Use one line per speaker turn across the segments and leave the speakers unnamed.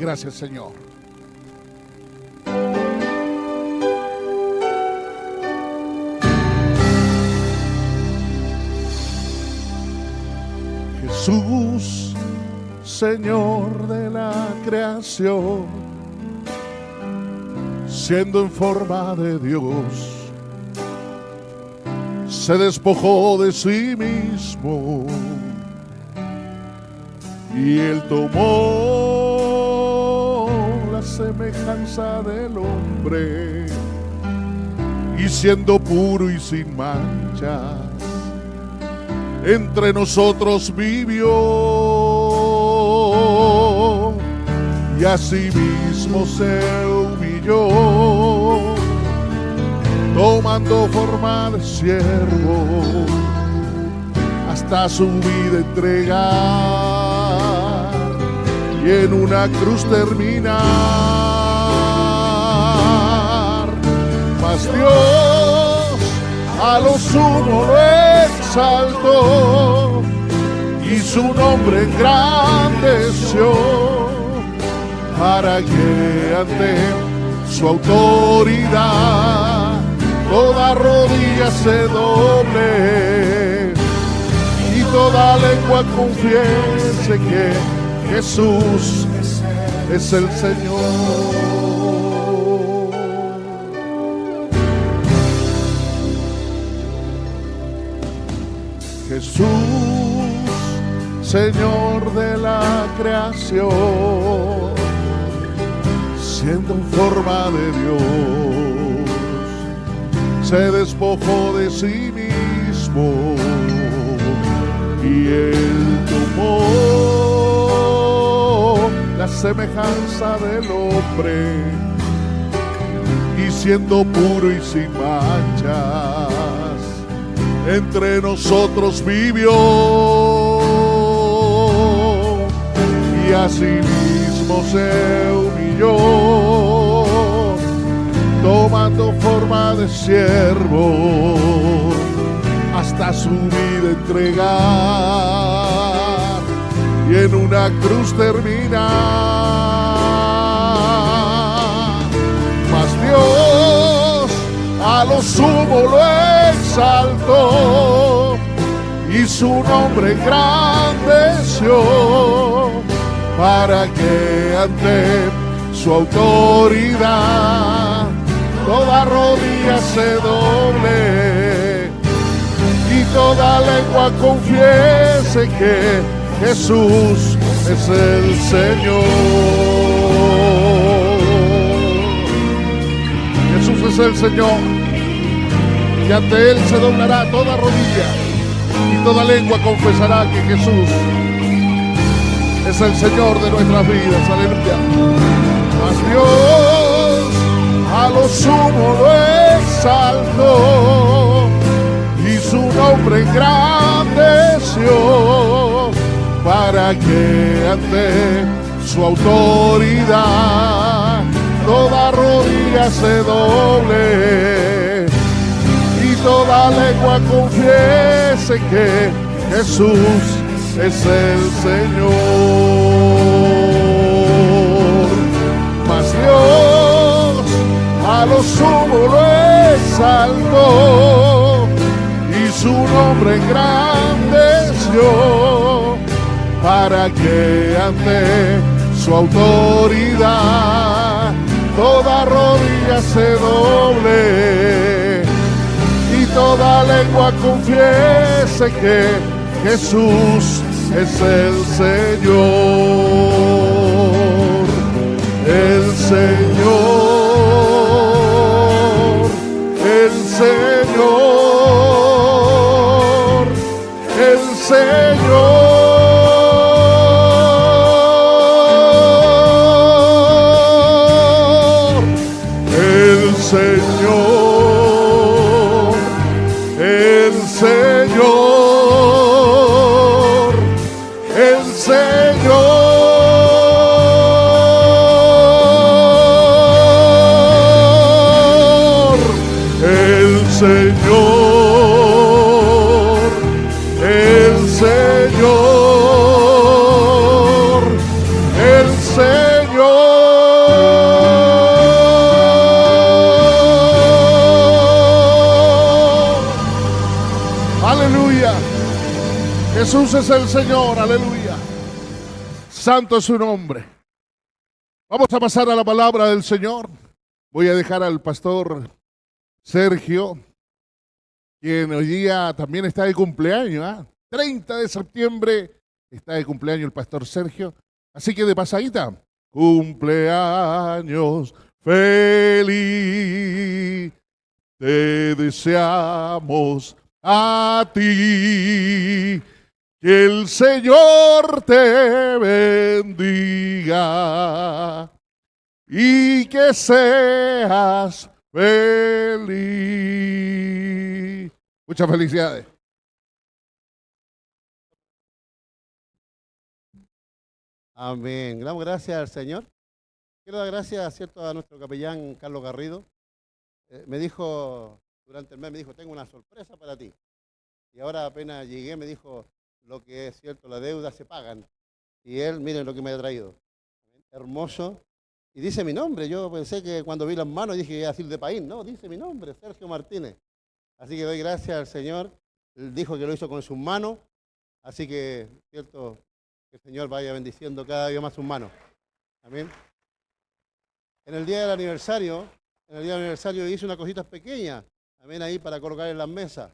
Gracias, Señor. Jesús, Señor de la creación, siendo en forma de Dios, se despojó de sí mismo y Él tomó la semejanza del hombre y siendo puro y sin manchas, entre nosotros vivió y asimismo se humilló, tomando forma de siervo, hasta su vida entregar y en una cruz terminar. Mas Dios a lo sumo lo exaltó y su nombre engrandeció, para que ante su autoridad toda rodilla se doble y toda lengua confiese que Jesús es el Señor. Jesús, Señor de la creación, siendo en forma de Dios, se despojó de sí mismo y Él tomó la semejanza del hombre y siendo puro y sin manchas, entre nosotros vivió y asimismo se humilló, tomando forma de siervo, hasta su vida entregar y en una cruz terminar. Mas Dios a lo sumo lo exaltó y su nombre engrandeció, para que ante su autoridad toda rodilla se doble y toda lengua confiese que Jesús es el Señor. Jesús es el Señor, y ante Él se doblará toda rodilla y toda lengua confesará que Jesús es el Señor de nuestras vidas. Aleluya. Mas Dios a lo sumo lo exaltó y su nombre engrandeció, para que ante su autoridad toda rodilla se doble y toda lengua confiese que Jesús es el Señor. Mas Dios a lo sumo lo exaltó y su nombre engrandeció, para que ante su autoridad toda rodilla se doble y toda lengua confiese que Jesús es el Señor, el Señor, el Señor, el Señor. Señor, el Señor, el Señor. Jesús es el Señor, aleluya. Santo es su nombre. Vamos a pasar a la palabra del Señor. Voy a dejar al pastor Sergio, quien hoy día también está de cumpleaños, ¿eh? 30 de septiembre está de cumpleaños el pastor Sergio. Así que de pasadita, cumpleaños feliz, te deseamos a ti, que el Señor te bendiga y que seas feliz. Muchas felicidades.
Amén. Damos gracias al Señor. Quiero dar gracias, ¿cierto?, a nuestro capellán Carlos Garrido. Me dijo, durante el mes, me dijo, tengo una sorpresa para ti. Y ahora apenas llegué, me dijo, lo que es cierto, las deudas se pagan. Y él, miren lo que me ha traído. Hermoso. Y dice mi nombre. Yo pensé que cuando vi las manos dije que iba a decir de país. No, dice mi nombre, Sergio Martínez. Así que doy gracias al Señor. Él dijo que lo hizo con sus manos. Así que, cierto, que el Señor vaya bendiciendo cada día más sus manos. Amén. En el día del aniversario, hice unas cositas pequeñas. Amén, ahí para colocar en las mesas.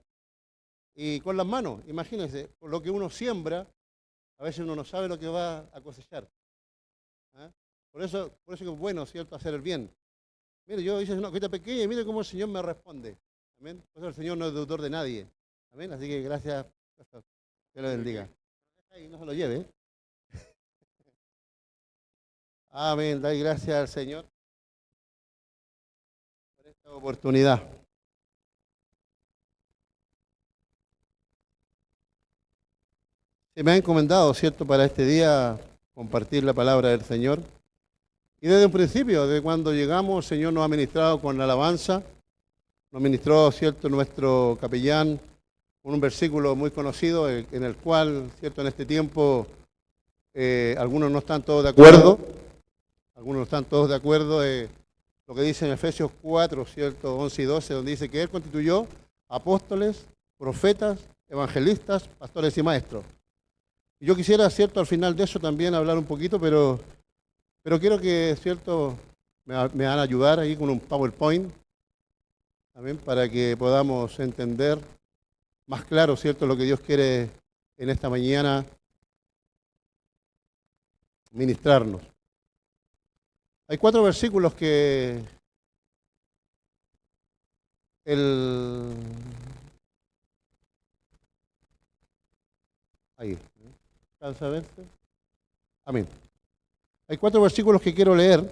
Y con las manos, imagínense, con lo que uno siembra, a veces uno no sabe lo que va a cosechar. ¿Ah? Por eso es bueno, ¿cierto?, hacer el bien. Mire, yo hice una cosita pequeña y mire cómo el Señor me responde. Amén. Por eso el Señor no es deudor de nadie. Amén. Así que gracias. Que lo bendiga. Y no se lo lleve. Amén. Doy gracias al Señor por esta oportunidad. Se me ha encomendado, ¿cierto?, para este día compartir la palabra del Señor. Y desde un principio, desde cuando llegamos, el Señor nos ha ministrado con la alabanza. Nos ministró, ¿cierto?, nuestro capellán con un versículo muy conocido en el cual, ¿cierto?, en este tiempo algunos no están todos de acuerdo. Algunos no están todos de acuerdo. Lo que dice en Efesios 4, ¿cierto?, 11 y 12, donde dice que Él constituyó apóstoles, profetas, evangelistas, pastores y maestros. Y yo quisiera, ¿cierto?, al final de eso también hablar un poquito, pero quiero que, ¿cierto?, me van a ayudar ahí con un PowerPoint, ¿amén?, para que podamos entender más claro, ¿cierto?, lo que Dios quiere en esta mañana ministrarnos. Hay 4 versículos que ahí. ¿Alcanza a verse? Amén. Hay 4 versículos que quiero leer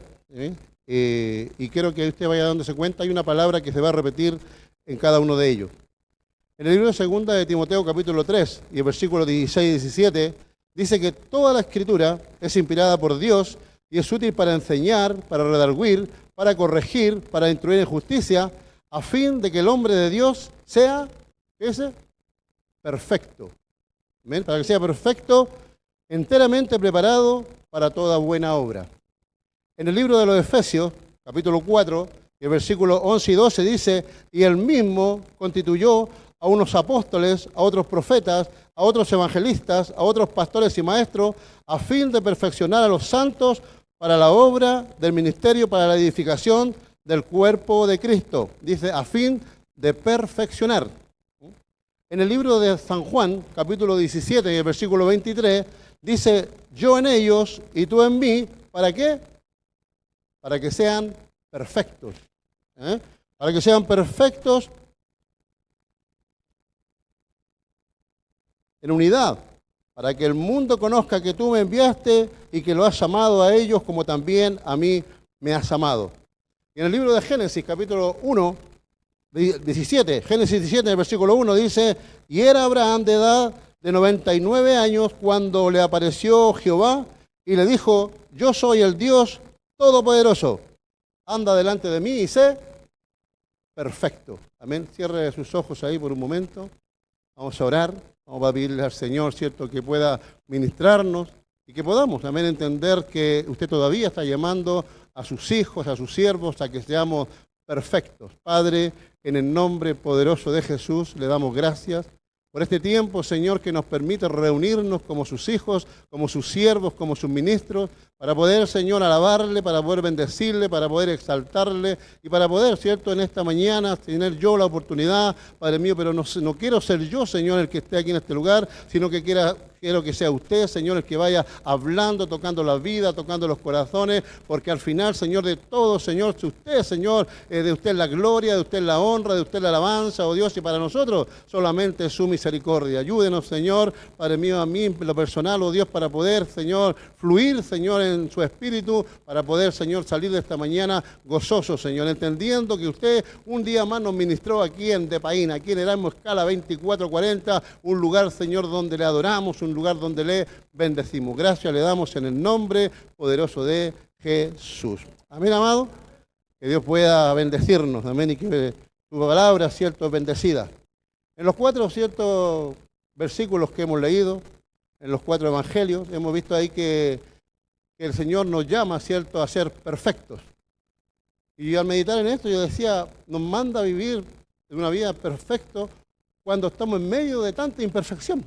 y quiero que usted vaya dándose cuenta. Hay una palabra que se va a repetir en cada uno de ellos. En el libro de 2 de Timoteo, capítulo 3, y el versículo 16 y 17, dice que toda la Escritura es inspirada por Dios y es útil para enseñar, para redarguir, para corregir, para instruir en justicia, a fin de que el hombre de Dios sea, ¿qué es? Perfecto. ¿Amén? Para que sea perfecto, enteramente preparado para toda buena obra. En el libro de los Efesios, capítulo 4, el versículo 11 y 12 dice, y él mismo constituyó a unos apóstoles, a otros profetas, a otros evangelistas, a otros pastores y maestros, a fin de perfeccionar a los santos para la obra del ministerio, para la edificación del cuerpo de Cristo. Dice, a fin de perfeccionar. En el libro de San Juan, capítulo 17, y el versículo 23, dice, yo en ellos y tú en mí, ¿para qué? Para que sean perfectos. Para que sean perfectos en unidad, para que el mundo conozca que tú me enviaste y que lo has amado a ellos como también a mí me has amado. Y en el libro de Génesis, capítulo 1, 17, Génesis 17, en el versículo 1 dice, y era Abraham de edad de 99 años cuando le apareció Jehová y le dijo, yo soy el Dios Todopoderoso, anda delante de mí y sé perfecto. Amén. Cierre sus ojos ahí por un momento. Vamos a orar. Vamos a pedirle al Señor, ¿cierto?, que pueda ministrarnos y que podamos, amén, entender que usted todavía está llamando a sus hijos, a sus siervos, a que seamos perfectos. Padre, en el nombre poderoso de Jesús, le damos gracias por este tiempo, Señor, que nos permite reunirnos como sus hijos, como sus siervos, como sus ministros, para poder, Señor, alabarle, para poder bendecirle, para poder exaltarle y para poder, ¿cierto?, en esta mañana tener yo la oportunidad, Padre mío, pero no quiero ser yo, Señor, el que esté aquí en este lugar, sino que quiero que sea usted, Señor, el que vaya hablando, tocando la vida, tocando los corazones, porque al final, Señor, de todo, Señor, si usted, Señor, de usted la gloria, de usted la honra, de usted la alabanza, oh Dios, y para nosotros solamente su misericordia. Ayúdenos, Señor, Padre mío, a mí en lo personal, oh Dios, para poder, Señor, fluir, Señor, en su espíritu, para poder, Señor, salir de esta mañana gozoso, Señor, entendiendo que usted un día más nos ministró aquí en Depaín, aquí en Erasmus Escala 2440, un lugar, Señor, donde le adoramos, un lugar donde le bendecimos. Gracias le damos en el nombre poderoso de Jesús. Amén, amado. Que Dios pueda bendecirnos, amén, y que su palabra, cierto, es bendecida. En los 4, ciertos versículos que hemos leído, en los 4 evangelios, hemos visto ahí que el Señor nos llama, cierto, a ser perfectos. Y al meditar en esto, yo decía, nos manda a vivir una vida perfecta cuando estamos en medio de tanta imperfección.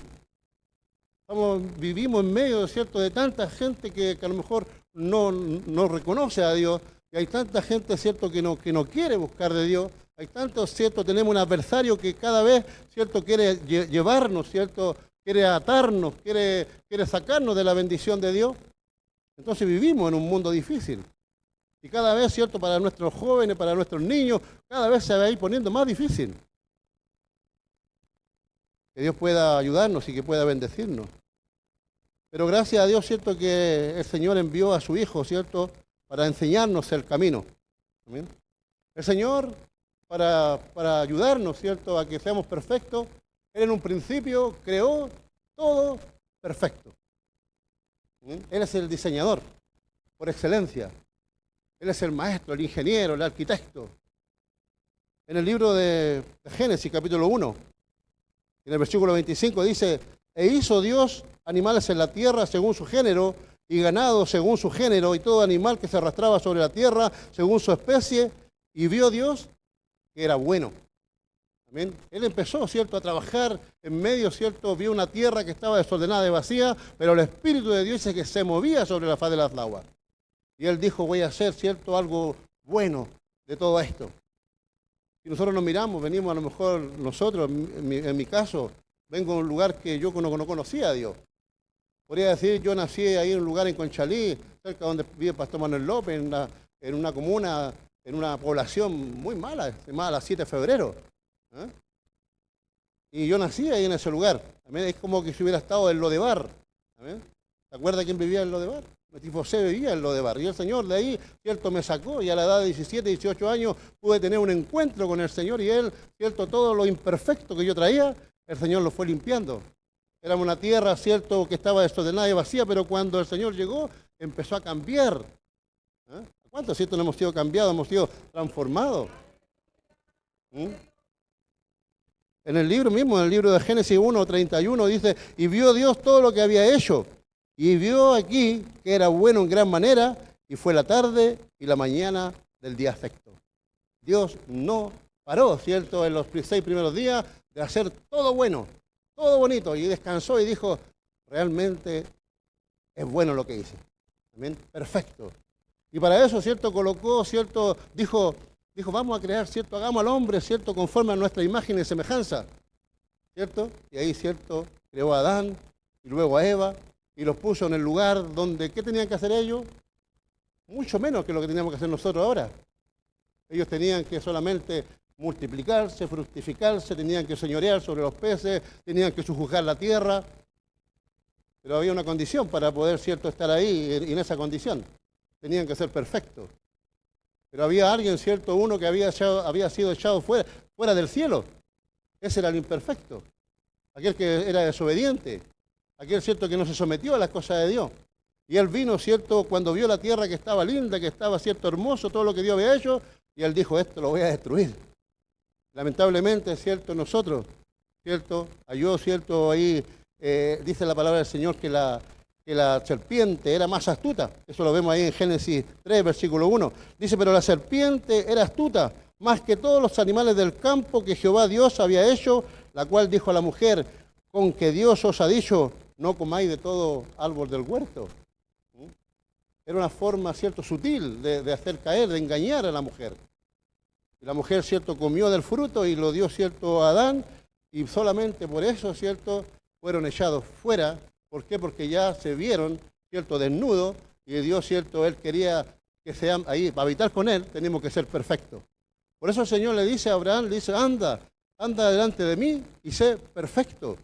Vivimos en medio, ¿cierto?, de tanta gente que a lo mejor no reconoce a Dios, y hay tanta gente, ¿cierto?, que no quiere buscar de Dios. Hay tanto, ¿cierto?, tenemos un adversario que cada vez, ¿cierto?, quiere llevarnos, ¿cierto?, quiere atarnos, quiere sacarnos de la bendición de Dios. Entonces vivimos en un mundo difícil. Y cada vez, ¿cierto?, para nuestros jóvenes, para nuestros niños, cada vez se va a ir poniendo más difícil. Que Dios pueda ayudarnos y que pueda bendecirnos. Pero gracias a Dios, ¿cierto?, que el Señor envió a su Hijo, ¿cierto?, para enseñarnos el camino. ¿Amén? El Señor, para ayudarnos, ¿cierto?, a que seamos perfectos, Él en un principio creó todo perfecto. ¿Amén? Él es el diseñador, por excelencia. Él es el maestro, el ingeniero, el arquitecto. En el libro de Génesis, capítulo 1, en el versículo 25 dice, e hizo Dios animales en la tierra según su género, y ganado según su género, y todo animal que se arrastraba sobre la tierra según su especie, y vio Dios que era bueno. Amén. Él empezó, ¿cierto?, a trabajar en medio, ¿cierto?, vio una tierra que estaba desordenada y vacía, pero el Espíritu de Dios dice que se movía sobre la faz de las aguas. Y Él dijo, voy a hacer, ¿cierto?, algo bueno de todo esto. Si nosotros nos miramos, venimos a lo mejor nosotros, en mi caso, vengo de un lugar que yo no conocía a Dios. Podría decir, yo nací ahí en un lugar en Conchalí, cerca donde vive el pastor Manuel López, en una comuna, en una población muy mala, llamada la 7 de febrero. ¿Eh? Y yo nací ahí en ese lugar. Es como que si hubiera estado en Lodebar. ¿Se acuerda quién vivía en Lodebar? José vivía en Lodebar. Y el Señor de ahí, cierto, me sacó, y a la edad de 17, 18 años pude tener un encuentro con el Señor, y Él, cierto, todo lo imperfecto que yo traía, el Señor lo fue limpiando. Éramos una tierra, cierto, que estaba desordenada y vacía, pero cuando el Señor llegó, empezó a cambiar. ¿Cuántos, cierto, no hemos sido cambiados, hemos sido transformados? En el libro mismo, en el libro de Génesis 1:31, dice, y vio Dios todo lo que había hecho, y vio aquí que era bueno en gran manera, y fue la tarde y la mañana del día sexto. Dios no paró, ¿cierto?, en los 6 primeros días de hacer todo bueno, todo bonito, y descansó y dijo, realmente es bueno lo que hice. Amén, perfecto. Y para eso, ¿cierto?, colocó, ¿cierto?, dijo, vamos a crear, ¿cierto?, hagamos al hombre, ¿cierto?, conforme a nuestra imagen y semejanza, ¿cierto? Y ahí, ¿cierto?, creó a Adán y luego a Eva y los puso en el lugar donde, ¿qué tenían que hacer ellos? Mucho menos que lo que teníamos que hacer nosotros ahora. Ellos tenían que solamente multiplicarse, fructificarse, tenían que señorear sobre los peces, tenían que sujuzgar la tierra, pero había una condición para poder, ¿cierto?, estar ahí, y en esa condición tenían que ser perfectos. Pero había alguien, ¿cierto?, uno que había sido echado fuera del cielo. Ese era el imperfecto, aquel que era desobediente, aquel, ¿cierto?, que no se sometió a las cosas de Dios. Y él vino, ¿cierto?, cuando vio la tierra que estaba linda, que estaba, ¿cierto?, hermoso, todo lo que Dios había hecho, y él dijo, esto lo voy a destruir. Lamentablemente, ¿cierto?, nosotros, ¿cierto?, halló, ¿cierto?, ahí dice la palabra del Señor que la serpiente era más astuta. Eso lo vemos ahí en Génesis 3, versículo 1. Dice, pero la serpiente era astuta, más que todos los animales del campo que Jehová Dios había hecho, la cual dijo a la mujer, con que Dios os ha dicho, no comáis de todo árbol del huerto. Era una forma, ¿cierto?, sutil de hacer caer, de engañar a la mujer. Y la mujer, ¿cierto?, comió del fruto y lo dio, ¿cierto?, a Adán, y solamente por eso, ¿cierto?, fueron echados fuera. ¿Por qué? Porque ya se vieron, ¿cierto?, desnudos, y Dios, ¿cierto?, Él quería que sean ahí, para habitar con Él, tenemos que ser perfectos. Por eso el Señor le dice a Abraham, le dice, anda delante de mí y sé perfecto.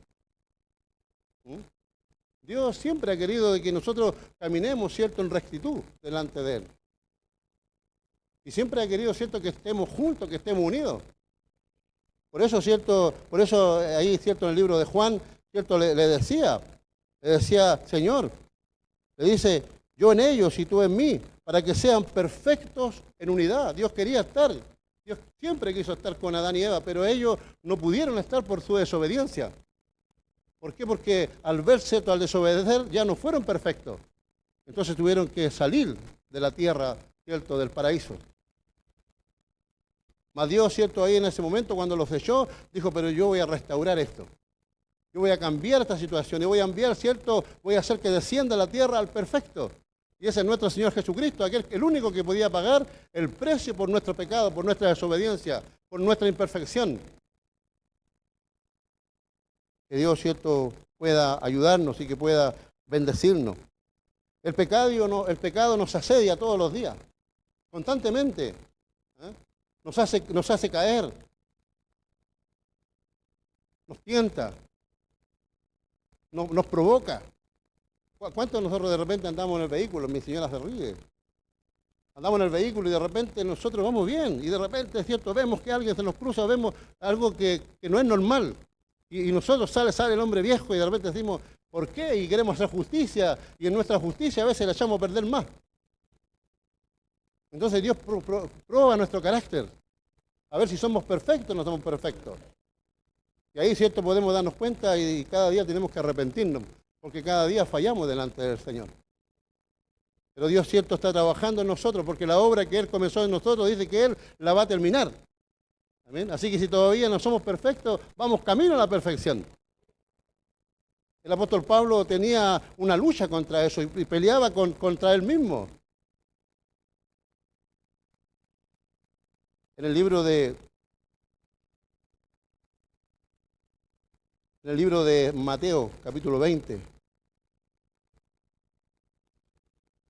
Dios siempre ha querido de que nosotros caminemos, ¿cierto?, en rectitud delante de Él. Y siempre ha querido, ¿cierto?, que estemos juntos, que estemos unidos. Por eso, ¿cierto?, ahí, ¿cierto?, en el libro de Juan, ¿cierto?, le decía, Señor, le dice, yo en ellos y tú en mí, para que sean perfectos en unidad. Dios quería estar, Dios siempre quiso estar con Adán y Eva, pero ellos no pudieron estar por su desobediencia. ¿Por qué? Porque al verse, al desobedecer, ya no fueron perfectos. Entonces tuvieron que salir de la tierra, ¿cierto?, del paraíso. Mas Dios, ¿cierto?, ahí en ese momento cuando los echó, dijo, pero yo voy a restaurar esto. Yo voy a cambiar esta situación y voy a enviar, ¿cierto?, voy a hacer que descienda la tierra al perfecto. Y ese es nuestro Señor Jesucristo, el único que podía pagar el precio por nuestro pecado, por nuestra desobediencia, por nuestra imperfección. Que Dios, ¿cierto?, pueda ayudarnos y que pueda bendecirnos. El pecado nos asedia todos los días, constantemente. Nos hace caer, nos tienta, nos provoca. ¿Cuántos de nosotros de repente andamos en el vehículo? Mi señora se ríe. Andamos en el vehículo y de repente nosotros vamos bien y de repente, es cierto, vemos que alguien se nos cruza, vemos algo que no es normal. Y nosotros sale el hombre viejo y de repente decimos, ¿por qué? Y queremos hacer justicia y en nuestra justicia a veces la echamos a perder más. Entonces Dios prueba nuestro carácter, a ver si somos perfectos o no somos perfectos. Y ahí, ¿cierto?, podemos darnos cuenta y cada día tenemos que arrepentirnos, porque cada día fallamos delante del Señor. Pero Dios, ¿cierto?, está trabajando en nosotros, porque la obra que Él comenzó en nosotros dice que Él la va a terminar. ¿Amén? Así que si todavía no somos perfectos, vamos camino a la perfección. El apóstol Pablo tenía una lucha contra eso y peleaba contra él mismo. En el libro de Mateo, capítulo 20,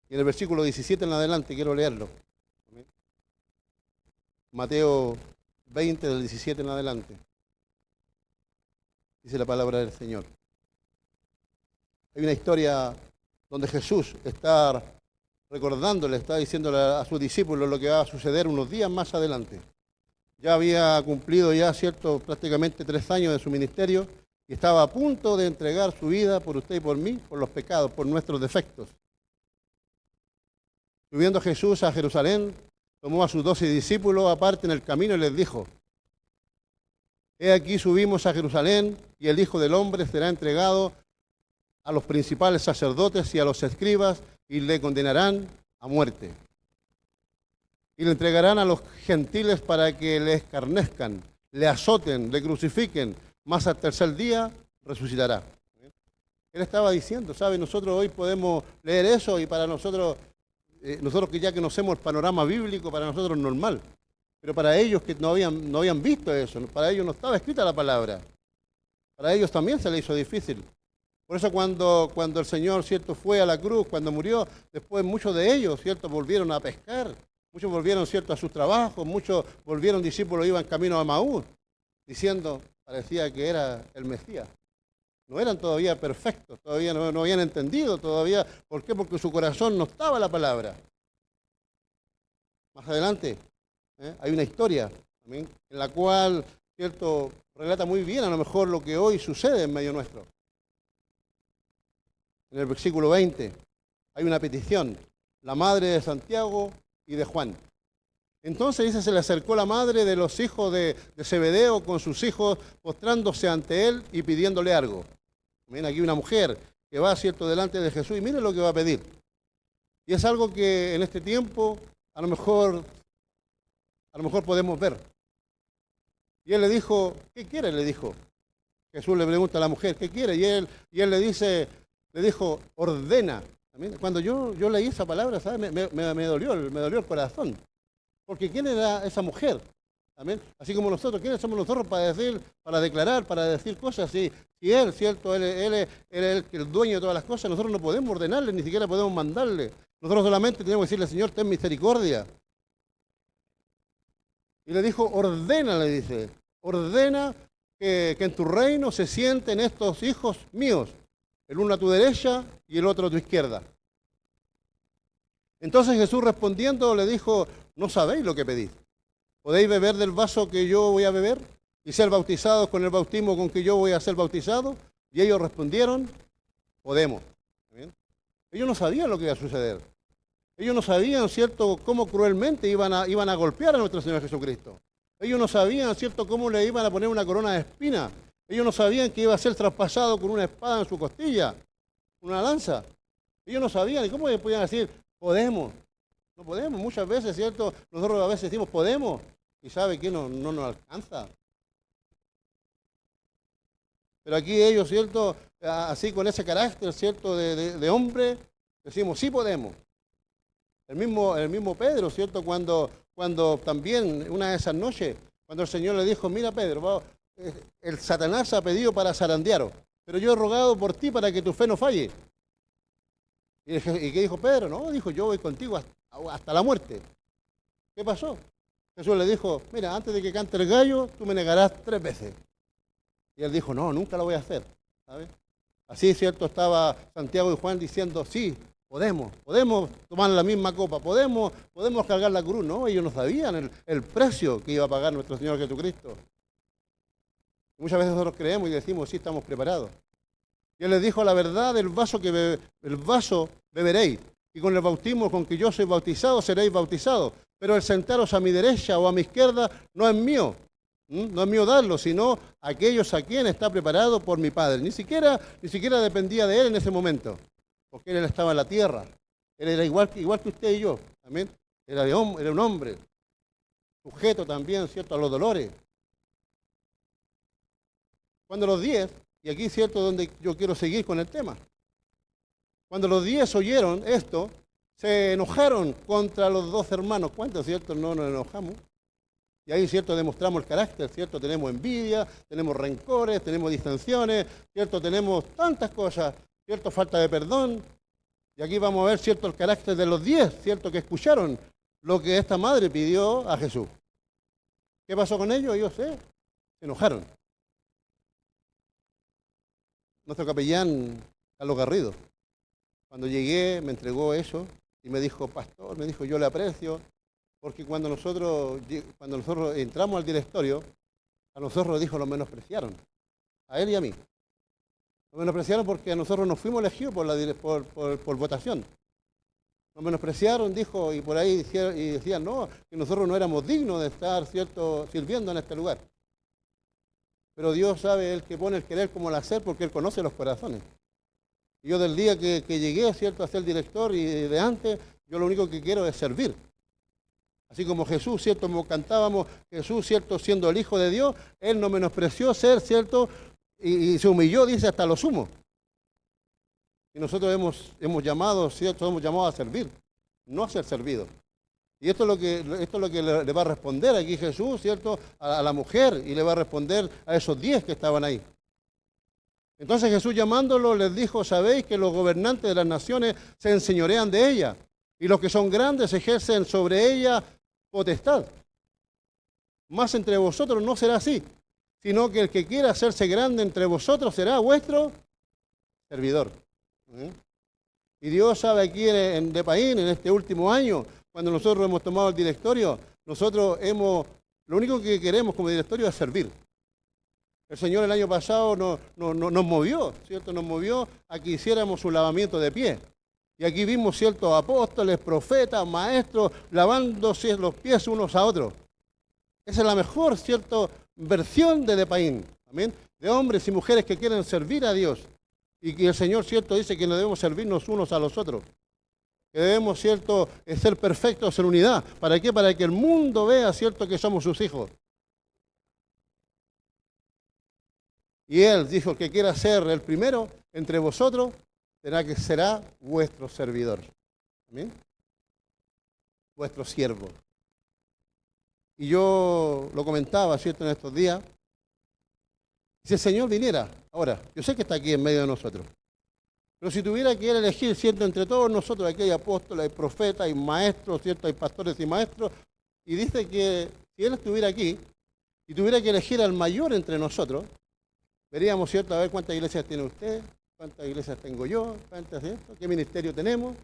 y en el versículo 17 en adelante, quiero leerlo. Mateo 20, del 17 en adelante. Dice la palabra del Señor. Hay una historia donde Jesús está recordándole, está diciéndole a sus discípulos lo que va a suceder unos días más adelante. Ya había cumplido cierto, prácticamente 3 años de su ministerio y estaba a punto de entregar su vida por usted y por mí, por los pecados, por nuestros defectos. Subiendo Jesús a Jerusalén, tomó a sus 12 discípulos aparte en el camino y les dijo, he aquí subimos a Jerusalén y el Hijo del Hombre será entregado a los principales sacerdotes y a los escribas y le condenarán a muerte. Y le entregarán a los gentiles para que le escarnezcan, le azoten, le crucifiquen, mas al tercer día resucitará. Él estaba diciendo, ¿sabe? Nosotros hoy podemos leer eso y para nosotros que ya conocemos el panorama bíblico, para nosotros es normal. Pero para ellos que no habían visto eso, para ellos no estaba escrita la palabra. Para ellos también se le hizo difícil. Por eso cuando el Señor, ¿cierto?, fue a la cruz, cuando murió, después muchos de ellos, ¿cierto?, volvieron a pescar, muchos volvieron, ¿cierto?, a sus trabajos, muchos volvieron discípulos, iban camino a Maús, diciendo, parecía que era el Mesías. No eran todavía perfectos, todavía no habían entendido todavía. ¿Por qué? Porque en su corazón no estaba la palabra. Más adelante hay una historia en la cual, ¿cierto?, relata muy bien a lo mejor lo que hoy sucede en medio nuestro. En el versículo 20 hay una petición, la madre de Santiago y de Juan. Entonces dice, se le acercó la madre de los hijos de Zebedeo con sus hijos, postrándose ante él y pidiéndole algo. Ven aquí una mujer que va, ¿cierto?, delante de Jesús y mire lo que va a pedir. Y es algo que en este tiempo a lo mejor podemos ver. Y él le dijo, ¿qué quiere? Le dijo. Jesús le pregunta a la mujer, ¿qué quiere? Y él le dijo, ordena. Amén. Cuando yo leí esa palabra, ¿sabes? Me dolió el corazón. Porque ¿quién era esa mujer? Amén. Así como nosotros, ¿quiénes somos nosotros para decir, para declarar, para decir cosas? Si Él, ¿cierto? Él es el dueño de todas las cosas, nosotros no podemos ordenarle, ni siquiera podemos mandarle. Nosotros solamente tenemos que decirle, Señor, ten misericordia. Y le dijo, ordena, le dice, ordena que en tu reino se sienten estos hijos míos, el uno a tu derecha y el otro a tu izquierda. Entonces Jesús respondiendo le dijo, no sabéis lo que pedís. ¿Podéis beber del vaso que yo voy a beber y ser bautizados con el bautismo con que yo voy a ser bautizado? Y ellos respondieron, podemos. ¿Bien? Ellos no sabían lo que iba a suceder. Ellos no sabían, ¿cierto?, cómo cruelmente iban a golpear a nuestro Señor Jesucristo. Ellos no sabían, ¿cierto?, cómo le iban a poner una corona de espinas. Ellos no sabían que iba a ser traspasado con una espada en su costilla, una lanza. Ellos no sabían. ¿Y cómo podían decir, podemos? No podemos. Muchas veces, ¿cierto?, nosotros a veces decimos, podemos. Y sabe que no nos alcanza. Pero aquí ellos, ¿cierto?, así con ese carácter, ¿cierto?, de hombre, decimos, sí podemos. El mismo Pedro, ¿cierto?, cuando también una de esas noches, cuando el Señor le dijo, mira Pedro, el Satanás ha pedido para zarandearos, pero yo he rogado por ti para que tu fe no falle. ¿Y qué dijo Pedro? No, dijo, yo voy contigo hasta la muerte. ¿Qué pasó? Jesús le dijo, mira, antes de que cante el gallo, tú me negarás 3 veces. Y él dijo, no, nunca lo voy a hacer. ¿Sabe? Así, ¿cierto? Estaba Santiago y Juan diciendo, sí, podemos tomar la misma copa, podemos cargar la cruz. No, ellos no sabían el precio que iba a pagar nuestro Señor Jesucristo. Muchas veces nosotros creemos y decimos, sí, estamos preparados. Y él les dijo, la verdad, el vaso beberéis, y con el bautismo con que yo soy bautizado, seréis bautizados. Pero el sentaros a mi derecha o a mi izquierda no es mío. No es mío darlo, sino aquellos a quienes está preparado por mi Padre. Ni siquiera dependía de él en ese momento, porque él estaba en la tierra. Él era igual que usted y yo. Amén. Era un hombre, sujeto también, ¿cierto?, a los dolores. Cuando los 10, y aquí, ¿cierto?, donde yo quiero seguir con el tema. Cuando los 10 oyeron esto, se enojaron contra los 2 hermanos. ¿Cuántos, cierto, no nos enojamos? Y ahí, ¿cierto?, demostramos el carácter, ¿cierto? Tenemos envidia, tenemos rencores, tenemos distensiones, ¿cierto? Tenemos tantas cosas, ¿cierto? Falta de perdón. Y aquí vamos a ver, ¿cierto?, el carácter de los 10, ¿cierto?, que escucharon lo que esta madre pidió a Jesús. ¿Qué pasó con ellos? Ellos se enojaron. Nuestro capellán, Carlos Garrido, cuando llegué me entregó eso y me dijo, pastor, yo le aprecio, porque cuando nosotros entramos al directorio, a nosotros, dijo, nos menospreciaron, a él y a mí. Nos menospreciaron porque nosotros nos fuimos elegidos por votación. Nos menospreciaron, dijo, y por ahí decían, no, que nosotros no éramos dignos de estar, ¿cierto?, sirviendo en este lugar. Pero Dios sabe, Él que pone el querer como el hacer, porque Él conoce los corazones. Y yo del día que llegué, ¿cierto?, a ser director y de antes, yo lo único que quiero es servir. Así como Jesús, ¿cierto?, como cantábamos, Jesús, ¿cierto?, siendo el Hijo de Dios, Él no menospreció ser, ¿cierto?, y se humilló, dice, hasta lo sumo. Y nosotros hemos llamado, ¿cierto?, hemos llamado a servir, no a ser servidos. Y esto es lo que le va a responder aquí Jesús, ¿cierto?, a la mujer, y le va a responder a esos 10 que estaban ahí. Entonces Jesús llamándolo les dijo, sabéis que los gobernantes de las naciones se enseñorean de ella, y los que son grandes ejercen sobre ella potestad. Mas entre vosotros no será así, sino que el que quiera hacerse grande entre vosotros será vuestro servidor. Y Dios sabe aquí en Depaín, en este último año, cuando nosotros hemos tomado el directorio, lo único que queremos como directorio es servir. El Señor el año pasado nos movió, ¿cierto? Nos movió a que hiciéramos un lavamiento de pies. Y aquí vimos ciertos apóstoles, profetas, maestros, lavándose los pies unos a otros. Esa es la mejor, ¿cierto?, versión de Depaín. Amén. De hombres y mujeres que quieren servir a Dios. Y que el Señor, ¿cierto?, dice que no debemos servirnos unos a los otros. Que debemos, ¿cierto?, ser perfectos en unidad. ¿Para qué? Para que el mundo vea, ¿cierto?, que somos sus hijos. Y Él dijo, el que quiera ser el primero entre vosotros, será vuestro servidor. ¿Amén? Vuestro siervo. Y yo lo comentaba, ¿cierto?, en estos días. Si el Señor viniera, ahora, yo sé que está aquí en medio de nosotros, pero si tuviera que elegir, ¿cierto?, entre todos nosotros, aquí hay apóstoles, hay profetas, hay maestros, ¿cierto?, hay pastores y maestros, y dice que si Él estuviera aquí y tuviera que elegir al mayor entre nosotros, veríamos, ¿cierto?, a ver cuántas iglesias tiene usted, cuántas iglesias tengo yo, cuántas, ¿cierto?, qué ministerio tenemos.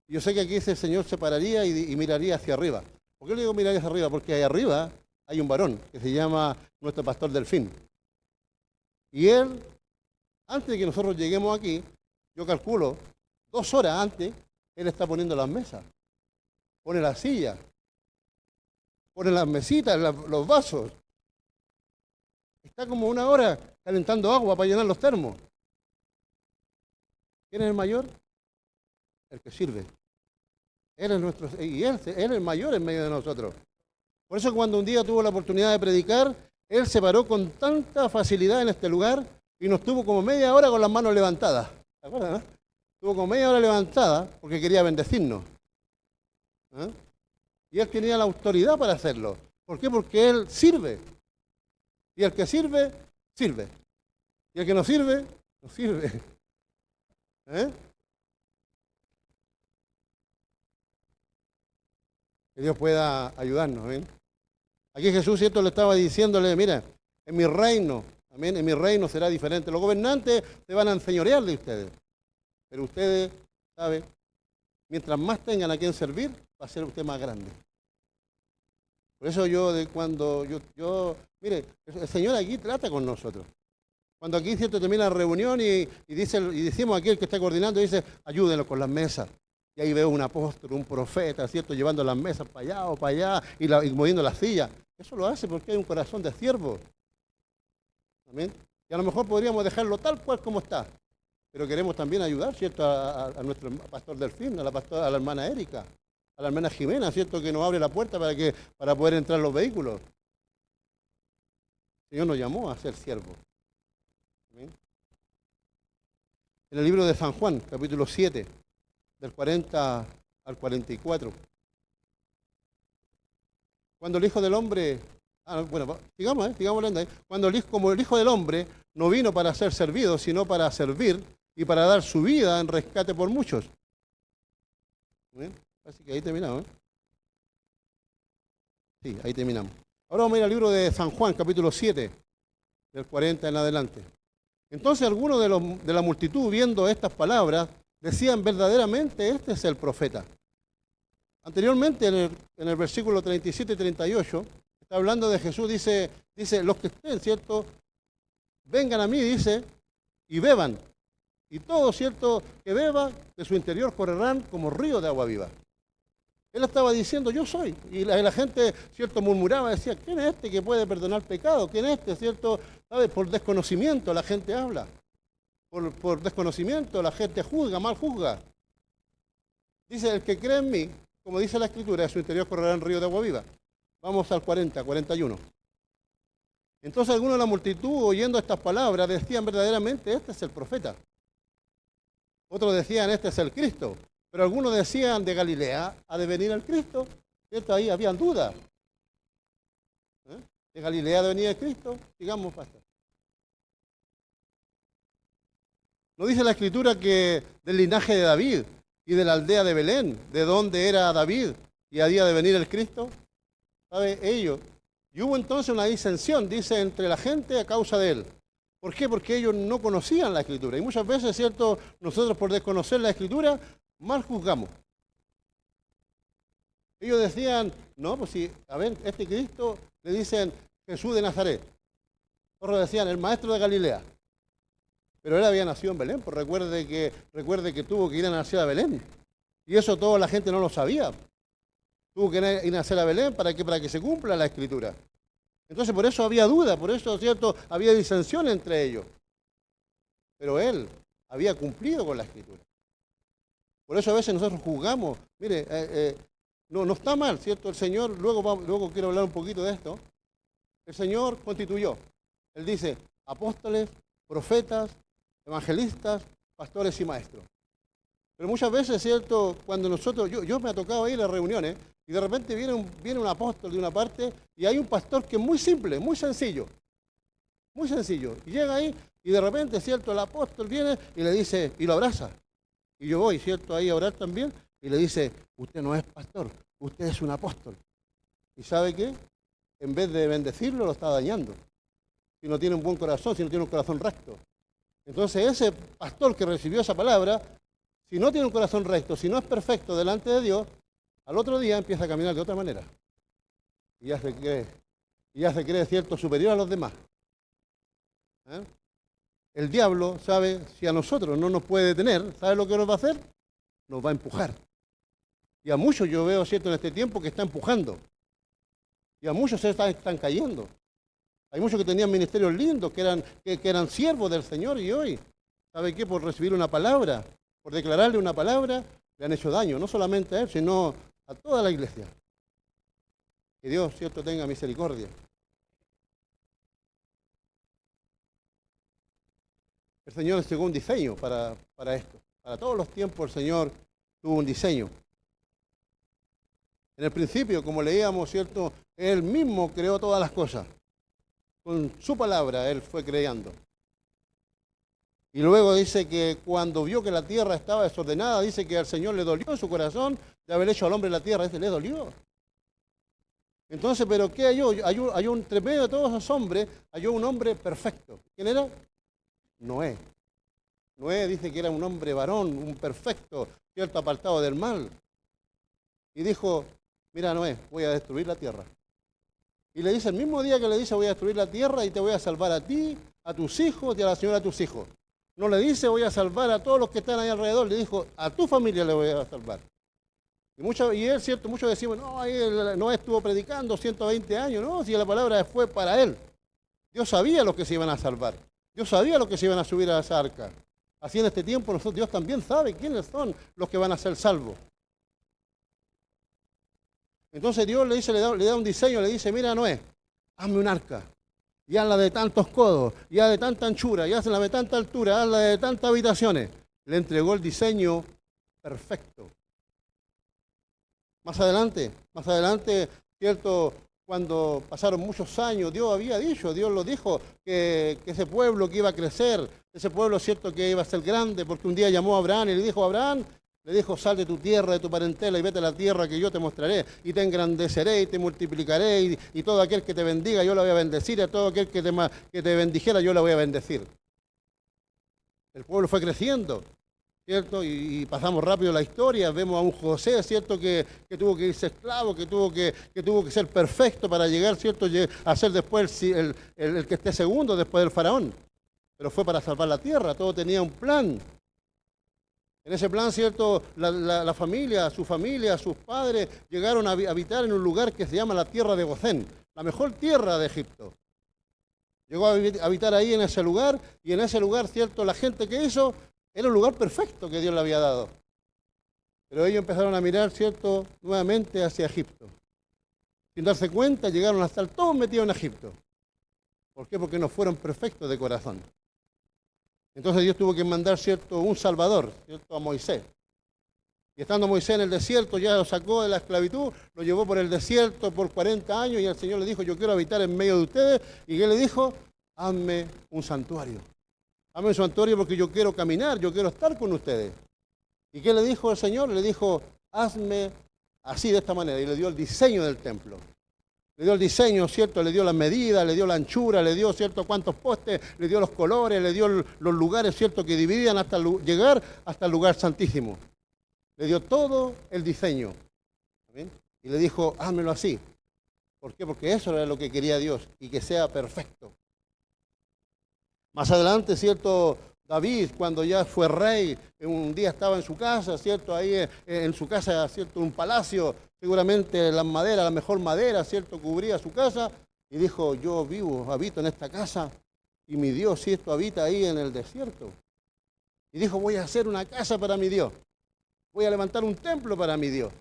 Yo sé que aquí ese Señor se pararía y miraría hacia arriba. ¿Por qué le digo mirar hacia arriba? Porque ahí arriba hay un varón que se llama nuestro pastor Delfín. Y él, antes de que nosotros lleguemos aquí, yo calculo, 2 horas antes, él está poniendo las mesas, pone las sillas, pone las mesitas, los vasos. Está como 1 hora calentando agua para llenar los termos. ¿Quién es el mayor? El que sirve. Él es nuestro, y él es el mayor en medio de nosotros. Por eso cuando un día tuvo la oportunidad de predicar, él se paró con tanta facilidad en este lugar y nos tuvo como media hora con las manos levantadas. ¿Se acuerdan? ¿No? Tuvo como media hora levantada porque quería bendecirnos. ¿Eh? Y él tenía la autoridad para hacerlo. ¿Por qué? Porque él sirve. Y el que sirve, sirve. Y el que no sirve, no sirve. ¿Eh? Que Dios pueda ayudarnos. ¿eh? Aquí Jesús, ¿cierto?, le estaba diciéndole, mira, en mi reino, amén, en mi reino será diferente. Los gobernantes se van a enseñorear de ustedes. Pero ustedes, ¿saben? Mientras más tengan a quien servir, va a ser usted más grande. Por eso mire, el Señor aquí trata con nosotros. Cuando aquí, ¿cierto?, termina la reunión y decimos aquí el que está coordinando, dice, ayúdenlo con las mesas. Y ahí veo un apóstol, un profeta, ¿cierto?, llevando las mesas para allá o para allá y moviendo las sillas. Eso lo hace porque hay un corazón de siervo. Amén. Y a lo mejor podríamos dejarlo tal cual como está. Pero queremos también ayudar, ¿cierto?, a nuestro pastor Delfín, a la hermana Erika, a la hermana Jimena, ¿cierto?, que nos abre la puerta para poder entrar los vehículos. El Señor nos llamó a ser siervos. Amén. En el libro de San Juan, capítulo 7, del 40 al 44. Cuando el Hijo del Hombre, sigamos leyendo ahí. Cuando como el Hijo del Hombre no vino para ser servido, sino para servir y para dar su vida en rescate por muchos. ¿Bien? Así que ahí terminamos. Sí, ahí terminamos. Ahora vamos a ir al libro de San Juan, capítulo 7, del 40 en adelante. Entonces algunos de la multitud, viendo estas palabras, decían verdaderamente, este es el profeta. Anteriormente, en el versículo 37 y 38, está hablando de Jesús, dice, los que estén, ¿cierto? Vengan a mí, dice, y beban. Y todo, ¿cierto?, que beba, de su interior correrán como ríos de agua viva. Él estaba diciendo, yo soy. Y la gente, ¿cierto?, murmuraba, decía, ¿quién es este que puede perdonar pecado? ¿Quién es este, ¿cierto? ¿Sabe? Por desconocimiento la gente habla. Por desconocimiento la gente mal juzga. Dice, el que cree en mí, como dice la Escritura, de su interior correrán ríos de agua viva. Vamos al 41. Entonces algunos de la multitud, oyendo estas palabras, decían verdaderamente, este es el profeta. Otros decían, este es el Cristo. Pero algunos decían, de Galilea ha de venir el Cristo. ¿Cierto? Ahí habían dudas. ¿De Galilea ha de venir el Cristo? Sigamos, pastor. ¿No dice la Escritura que del linaje de David y de la aldea de Belén, de donde era David y había de venir el Cristo? ¿Sabe? Ellos. Y hubo entonces una disensión, dice, entre la gente a causa de él. ¿Por qué? Porque ellos no conocían la Escritura. Y muchas veces, ¿cierto?, nosotros por desconocer la Escritura, mal juzgamos. Ellos decían, no, pues si, a ver, este Cristo, le dicen Jesús de Nazaret. Otros decían, el maestro de Galilea. Pero él había nacido en Belén, pues recuerde que tuvo que ir a nacer a Belén. Y eso toda la gente no lo sabía. Tuvo que ir a nacer a Belén para que se cumpla la Escritura. Entonces por eso había duda, por eso, ¿cierto?, había disensión entre ellos. Pero él había cumplido con la Escritura. Por eso a veces nosotros juzgamos. Mire, no está mal, ¿cierto? El Señor, luego quiero hablar un poquito de esto. El Señor constituyó. Él dice, apóstoles, profetas, evangelistas, pastores y maestros. Pero muchas veces, ¿cierto? Cuando nosotros, yo me ha tocado ir a reuniones y de repente viene un apóstol de una parte y hay un pastor que es muy simple, muy sencillo. Muy sencillo. Y llega ahí y de repente, ¿cierto? El apóstol viene y le dice, y lo abraza. Y yo voy, ¿cierto? Ahí a orar también y le dice, usted no es pastor, usted es un apóstol. ¿Y sabe qué? En vez de bendecirlo, lo está dañando. Si no tiene un buen corazón, si no tiene un corazón recto. Entonces ese pastor que recibió esa palabra, si no tiene un corazón recto, si no es perfecto delante de Dios, al otro día empieza a caminar de otra manera. Y ya se cree, ¿cierto?, superior a los demás. ¿Eh? El diablo sabe, si a nosotros no nos puede detener, ¿sabe lo que nos va a hacer? Nos va a empujar. Y a muchos yo veo, ¿cierto?, en este tiempo que está empujando. Y a muchos se están cayendo. Hay muchos que tenían ministerios lindos, que eran siervos del Señor y hoy, ¿sabe qué? Por recibir una palabra, por declararle una palabra, le han hecho daño, no solamente a él, sino a toda la iglesia. Que Dios, ¿cierto?, tenga misericordia. El Señor tuvo un diseño para esto. Para todos los tiempos el Señor tuvo un diseño. En el principio, como leíamos, ¿cierto?, Él mismo creó todas las cosas. Con su palabra Él fue creando. Y luego dice que cuando vio que la tierra estaba desordenada, dice que al Señor le dolió en su corazón de haber hecho al hombre la tierra. Le dolió. Entonces, ¿pero qué halló? Halló entre medio de todos esos hombres, halló un hombre perfecto. ¿Quién era? Noé. Noé dice que era un hombre varón, un perfecto, cierto, apartado del mal. Y dijo, mira Noé, voy a destruir la tierra. Y le dice, el mismo día que le dice, voy a destruir la tierra y te voy a salvar a ti, a tus hijos y a la señora a tus hijos. No le dice, voy a salvar a todos los que están ahí alrededor, le dijo, a tu familia le voy a salvar. Y él, cierto, muchos decimos, no, Noé estuvo predicando 120 años, no, si la palabra fue para él. Dios sabía los que se iban a salvar. Dios sabía los que se iban a subir a esa arca. Así en este tiempo Dios también sabe quiénes son los que van a ser salvos. Entonces Dios le dice, le da un diseño, le dice, mira Noé, hazme un arca. Y hazla de tantos codos, y hazla de tanta anchura, y hazla de tanta altura, hazla de tantas habitaciones. Le entregó el diseño perfecto. Más adelante, cierto, cuando pasaron muchos años, Dios lo dijo, que ese pueblo que iba a crecer, ese pueblo, cierto, que iba a ser grande, porque un día llamó a Abraham y le dijo, Abraham, sal de tu tierra, de tu parentela y vete a la tierra que yo te mostraré, y te engrandeceré y te multiplicaré, y todo aquel que te bendiga yo lo voy a bendecir, y a todo aquel que te bendijera yo lo voy a bendecir. El pueblo fue creciendo, ¿cierto? Y pasamos rápido la historia, vemos a un José, ¿cierto?, que tuvo que irse esclavo, que tuvo que ser perfecto para llegar, ¿cierto?, a ser después el que esté segundo después del faraón. Pero fue para salvar la tierra, todo tenía un plan. En ese plan, ¿cierto?, la familia, sus padres, llegaron a habitar en un lugar que se llama la tierra de Gosén, la mejor tierra de Egipto. Llegó a habitar ahí en ese lugar, y en ese lugar, ¿cierto?, la gente que hizo, era un lugar perfecto que Dios le había dado. Pero ellos empezaron a mirar, ¿cierto?, nuevamente hacia Egipto. Sin darse cuenta, llegaron a estar todos metidos en Egipto. ¿Por qué? Porque no fueron perfectos de corazón. Entonces Dios tuvo que mandar, ¿cierto?, un Salvador, ¿cierto?, a Moisés. Y estando Moisés en el desierto, ya lo sacó de la esclavitud, lo llevó por el desierto por 40 años y el Señor le dijo, yo quiero habitar en medio de ustedes. ¿Y qué le dijo? Hazme un santuario. Hazme un santuario porque yo quiero caminar, yo quiero estar con ustedes. ¿Y qué le dijo el Señor? Le dijo, hazme así, de esta manera. Y le dio el diseño del templo. Le dio el diseño, ¿cierto? Le dio las medidas, le dio la anchura, le dio, ¿cierto?, cuántos postes, le dio los colores, le dio los lugares, ¿cierto?, que dividían hasta llegar hasta el lugar santísimo. Le dio todo el diseño. ¿Amén? Y le dijo, házmelo así. ¿Por qué? Porque eso era lo que quería Dios, y que sea perfecto. Más adelante, ¿cierto?, David, cuando ya fue rey, un día estaba en su casa, ¿cierto?, ahí en su casa, ¿cierto?, un palacio, seguramente la mejor madera, ¿cierto?, cubría su casa, y dijo, yo habito en esta casa, y mi Dios, ¿cierto?, habita ahí en el desierto. Y dijo, voy a hacer una casa para mi Dios, voy a levantar un templo para mi Dios.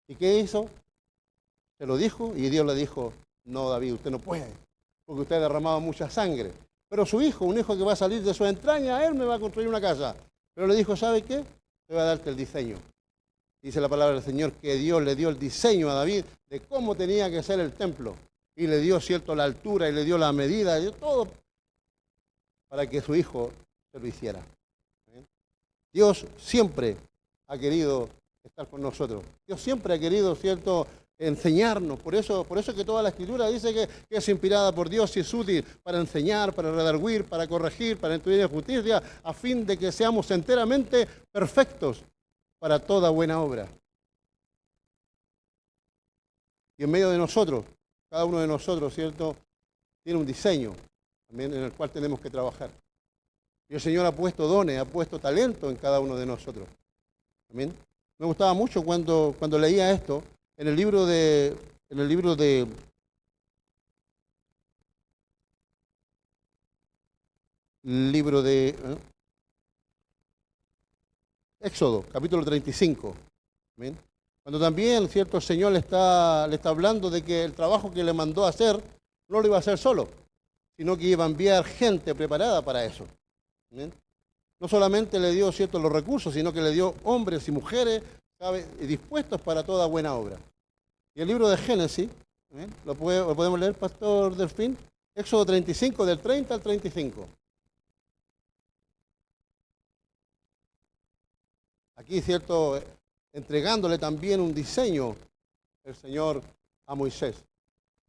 ¿Y qué hizo? Se lo dijo, y Dios le dijo, no, David, usted no puede. porque usted ha derramado mucha sangre. Pero su hijo, un hijo que va a salir de su entraña, él me va a construir una casa. Pero le dijo, ¿sabe qué? Te voy a darte el diseño. Dice la palabra del Señor que Dios le dio el diseño a David de cómo tenía que ser el templo. Y le dio, cierto, la altura y le dio la medida, y todo para que su hijo se lo hiciera. Dios siempre ha querido estar con nosotros. Dios siempre ha querido, cierto, enseñarnos. Por eso que toda la Escritura dice que es inspirada por Dios y es útil para enseñar, para redarguir, para corregir, para instruir en justicia, a fin de que seamos enteramente perfectos para toda buena obra. Y en medio de nosotros, cada uno de nosotros, ¿cierto?, tiene un diseño también en el cual tenemos que trabajar. Y el Señor ha puesto dones, ha puesto talento en cada uno de nosotros. Amén. Me gustaba mucho cuando leía esto en el libro de Éxodo, capítulo 35. Amén. Cuando también, cierto, el Señor le está hablando de que el trabajo que le mandó a hacer no lo iba a hacer solo, sino que iba a enviar gente preparada para eso. Amén. No solamente le dio, cierto, los recursos, sino que le dio hombres y mujeres, ¿sabe?, dispuestos para toda buena obra. Y el libro de Génesis, ¿amén?, ¿lo podemos leer, Pastor Delfín? Éxodo 35, del 30 al 35. Aquí, cierto, entregándole también un diseño el Señor a Moisés.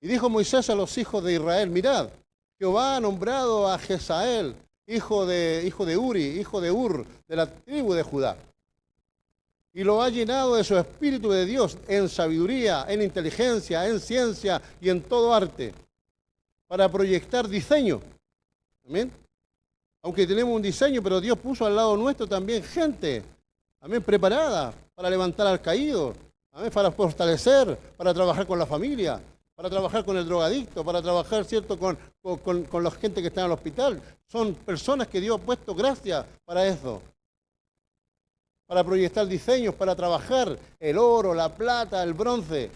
Y dijo Moisés a los hijos de Israel, mirad, Jehová ha nombrado a Jezael, hijo de Uri, hijo de Ur, de la tribu de Judá. Y lo ha llenado de su Espíritu de Dios en sabiduría, en inteligencia, en ciencia y en todo arte, para proyectar diseño. Amén. Aunque tenemos un diseño, pero Dios puso al lado nuestro también gente, amén, preparada para levantar al caído, amén, para fortalecer, para trabajar con la familia, para trabajar con el drogadicto, para trabajar, cierto, con la gente que está en el hospital. Son personas que Dios ha puesto gracia para eso, para proyectar diseños, para trabajar el oro, la plata, el bronce.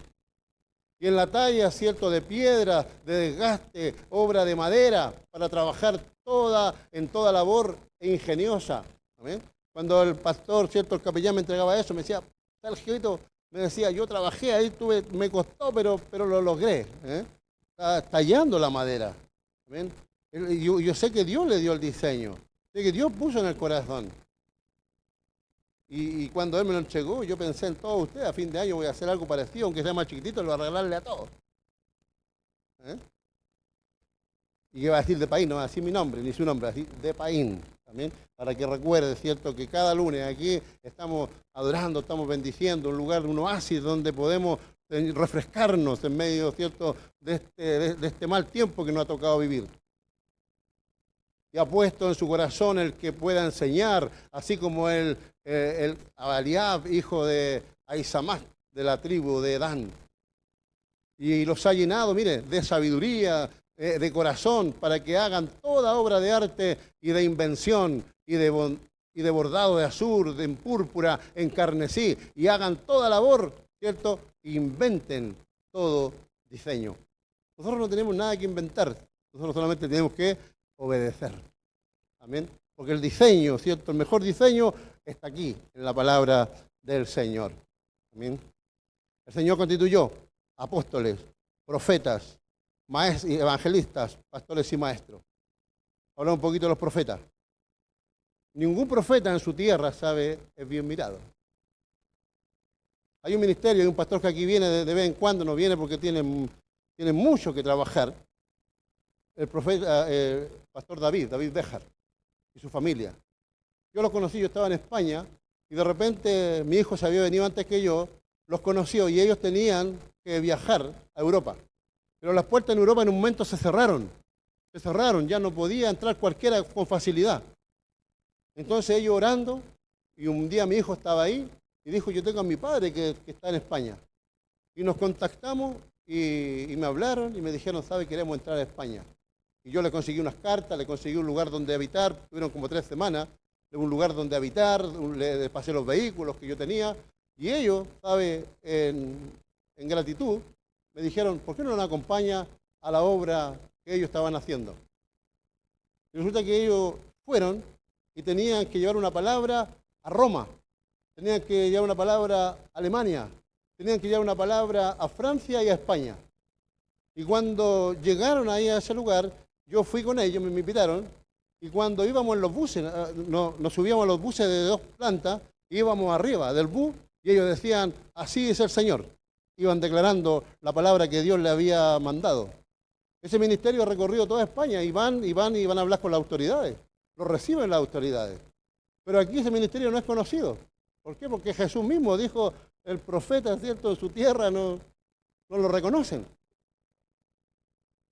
Y en la talla, cierto, de piedra, de desgaste, obra de madera, para trabajar en toda labor ingeniosa. ¿Amén? Cuando el pastor, cierto, el capellán me entregaba eso, me decía, tal Gilito, me decía, yo trabajé ahí, me costó, pero lo logré. Está tallando la madera. ¿Amén? Yo sé que Dios le dio el diseño, sé que Dios puso en el corazón. Y cuando Él me lo entregó, yo pensé en todos ustedes, a fin de año voy a hacer algo parecido, aunque sea más chiquitito, lo voy a regalarle a todos. Y que va a decir de Paín, no va a decir mi nombre, ni su nombre, así de Paín, también, para que recuerde, ¿cierto?, que cada lunes aquí estamos adorando, estamos bendiciendo, un lugar, un oasis donde podemos refrescarnos en medio, ¿cierto?, de este mal tiempo que nos ha tocado vivir. Y ha puesto en su corazón el que pueda enseñar, así como el Abaliab, hijo de Aisamach, de la tribu de Dan. Y los ha llenado, mire, de sabiduría, de corazón, para que hagan toda obra de arte y de invención y de bordado de azur, de en púrpura, en carmesí, y hagan toda labor, ¿cierto? Inventen todo diseño. Nosotros no tenemos nada que inventar, nosotros solamente tenemos que obedecer. Amén. Porque el diseño, ¿cierto? El mejor diseño está aquí, en la palabra del Señor. Amén. El Señor constituyó apóstoles, profetas, evangelistas, pastores y maestros. Hablamos un poquito de los profetas. Ningún profeta en su tierra, sabe, es bien mirado. Hay un ministerio, hay un pastor que aquí viene de vez en cuando, no viene porque tiene mucho que trabajar. El pastor David Béjar y su familia. Yo los conocí, yo estaba en España y de repente mi hijo se había venido antes que yo, los conoció y ellos tenían que viajar a Europa. Pero las puertas en Europa en un momento se cerraron, ya no podía entrar cualquiera con facilidad. Entonces ellos orando, y un día mi hijo estaba ahí y dijo, yo tengo a mi padre que está en España. Y nos contactamos y me hablaron y me dijeron, ¿sabe? Queremos entrar a España. Y yo le conseguí unas cartas, le conseguí un lugar donde habitar, tuvieron como 3 semanas, un lugar donde habitar, le pasé los vehículos que yo tenía, y ellos, ¿sabe? En gratitud, me dijeron, ¿por qué no nos acompaña a la obra que ellos estaban haciendo. Y resulta que ellos fueron y tenían que llevar una palabra a Roma, tenían que llevar una palabra a Alemania, tenían que llevar una palabra a Francia y a España. Y cuando llegaron ahí a ese lugar, yo fui con ellos, me invitaron, y cuando íbamos en los buses, nos subíamos a los buses de 2 plantas, íbamos arriba del bus, y ellos decían, así es el Señor. Iban declarando la palabra que Dios le había mandado. Ese ministerio ha recorrido toda España, y van a hablar con las autoridades. Lo reciben las autoridades. Pero aquí ese ministerio no es conocido. ¿Por qué? Porque Jesús mismo dijo, el profeta, ¿cierto?, de su tierra no lo reconocen.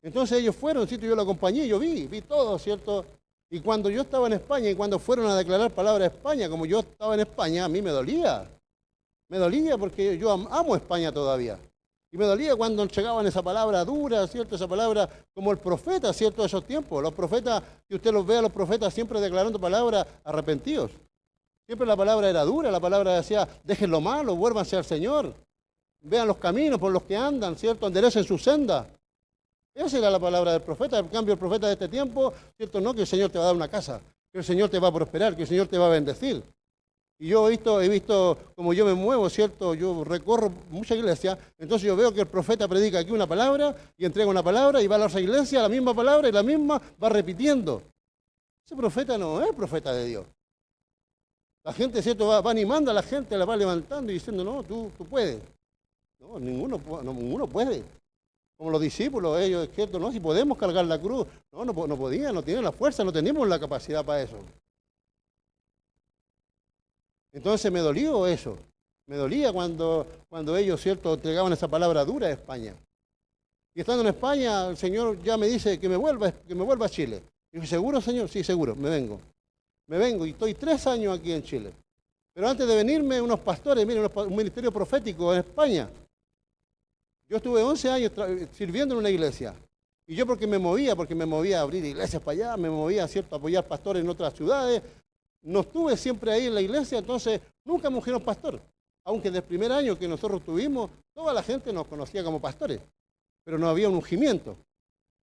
Entonces ellos fueron, ¿cierto? Yo lo acompañé, yo vi todo, ¿cierto? Y cuando yo estaba en España y cuando fueron a declarar palabra a España, como yo estaba en España, a mí me dolía. Me dolía porque yo amo España todavía. Y me dolía cuando entregaban esa palabra dura, ¿cierto? Esa palabra como el profeta, ¿cierto? De esos tiempos. Los profetas, que usted los vea, los profetas siempre declarando palabras arrepentidos. Siempre la palabra era dura, la palabra decía, dejen lo malo, vuélvanse al Señor. Vean los caminos por los que andan, ¿cierto? Enderecen su senda. Esa era la palabra del profeta. En cambio, el profeta de este tiempo, ¿cierto? No que el Señor te va a dar una casa, que el Señor te va a prosperar, que el Señor te va a bendecir. Y yo he visto como yo me muevo, ¿cierto? Yo recorro muchas iglesias, entonces yo veo que el profeta predica aquí una palabra y entrega una palabra y va a la otra iglesia, la misma palabra y la misma va repitiendo. Ese profeta no es profeta de Dios. La gente, ¿cierto? Va animando a la gente, la va levantando y diciendo, no, tú puedes. No, ninguno puede. Como los discípulos, ellos, ¿cierto? No, si podemos cargar la cruz. No podían, no tienen la fuerza, no tenemos la capacidad para eso. Entonces me dolió eso. Me dolía cuando ellos, ¿cierto?, entregaban esa palabra dura a España. Y estando en España, el Señor ya me dice que me vuelva a Chile. Y dije, ¿seguro, Señor? Sí, seguro, me vengo. Me vengo y estoy 3 años aquí en Chile. Pero antes de venirme, unos pastores, miren, un ministerio profético en España. Yo estuve 11 años sirviendo en una iglesia. Y yo porque me movía a abrir iglesias para allá, me movía, ¿cierto?, a apoyar pastores en otras ciudades. No estuve siempre ahí en la iglesia, entonces nunca me ungieron pastor. Aunque desde el primer año que nosotros tuvimos, toda la gente nos conocía como pastores, pero no había un ungimiento.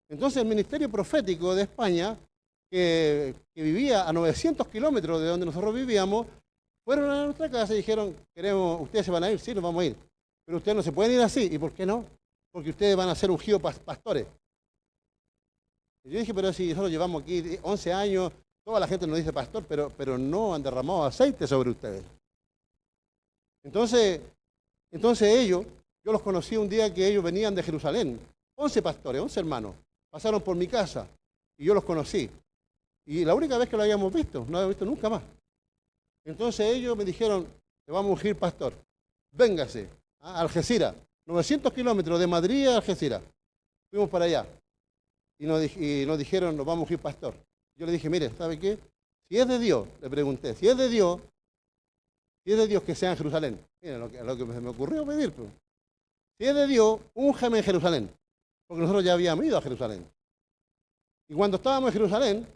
Entonces el ministerio profético de España, que vivía a 900 kilómetros de donde nosotros vivíamos, fueron a nuestra casa y dijeron, ustedes se van a ir, sí, nos vamos a ir. Pero ustedes no se pueden ir así. ¿Y por qué no? Porque ustedes van a ser ungidos pastores. Y yo dije, pero si nosotros llevamos aquí 11 años, toda la gente nos dice pastor, pero no han derramado aceite sobre ustedes. Entonces ellos, yo los conocí un día que ellos venían de Jerusalén. 11 pastores, 11 hermanos. Pasaron por mi casa y yo los conocí. Y la única vez que lo habíamos visto, no lo había visto nunca más. Entonces ellos me dijeron, te vamos a ungir pastor. Véngase a Algeciras, 900 kilómetros de Madrid a Algeciras. Fuimos para allá. Y nos dijeron, nos vamos a ungir pastor. Yo le dije, mire, ¿sabe qué? Si es de Dios, le pregunté, si es de Dios que sea en Jerusalén. Miren lo que me ocurrió pedir. Pues. Si es de Dios, únjame en Jerusalén. Porque nosotros ya habíamos ido a Jerusalén. Y cuando estábamos en Jerusalén,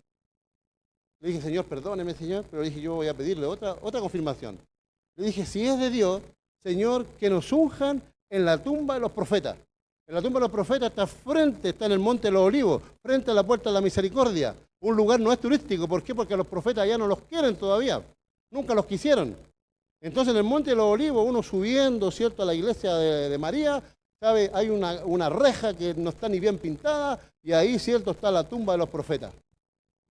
le dije, Señor, perdóneme, Señor, pero le dije, yo voy a pedirle otra confirmación. Le dije, si es de Dios, Señor, que nos unjan en la tumba de los profetas. En la tumba de los profetas está en el Monte de los Olivos, frente a la Puerta de la Misericordia. Un lugar no es turístico. ¿Por qué? Porque los profetas ya no los quieren todavía. Nunca los quisieron. Entonces en el Monte de los Olivos, uno subiendo, ¿cierto?, a la iglesia de María, ¿sabe? Hay una reja que no está ni bien pintada y ahí, ¿cierto?, está la tumba de los profetas.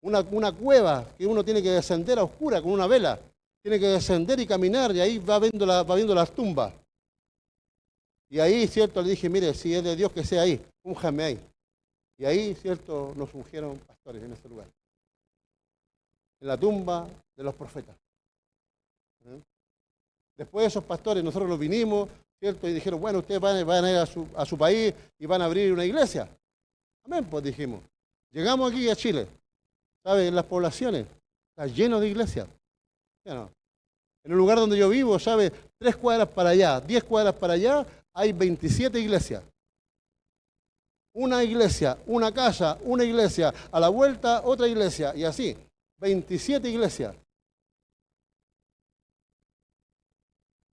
Una cueva que uno tiene que descender a oscura con una vela. Tiene que descender y caminar y ahí va viendo las tumbas. Y ahí, ¿cierto?, le dije, mire, si es de Dios que sea ahí, únjame ahí. Y ahí, ¿cierto?, nos ungieron pastores en ese lugar. En la tumba de los profetas. Después de esos pastores, nosotros los vinimos, ¿cierto?, y dijeron, bueno, ustedes van a ir a su país y van a abrir una iglesia. Amén, pues dijimos. Llegamos aquí a Chile. ¿Sabe? En las poblaciones está lleno de iglesias. ¿Sí, no? En el lugar donde yo vivo, ¿sabe? 3 cuadras para allá, 10 cuadras para allá, hay 27 iglesias. Una iglesia, una casa, una iglesia, a la vuelta otra iglesia, y así, 27 iglesias.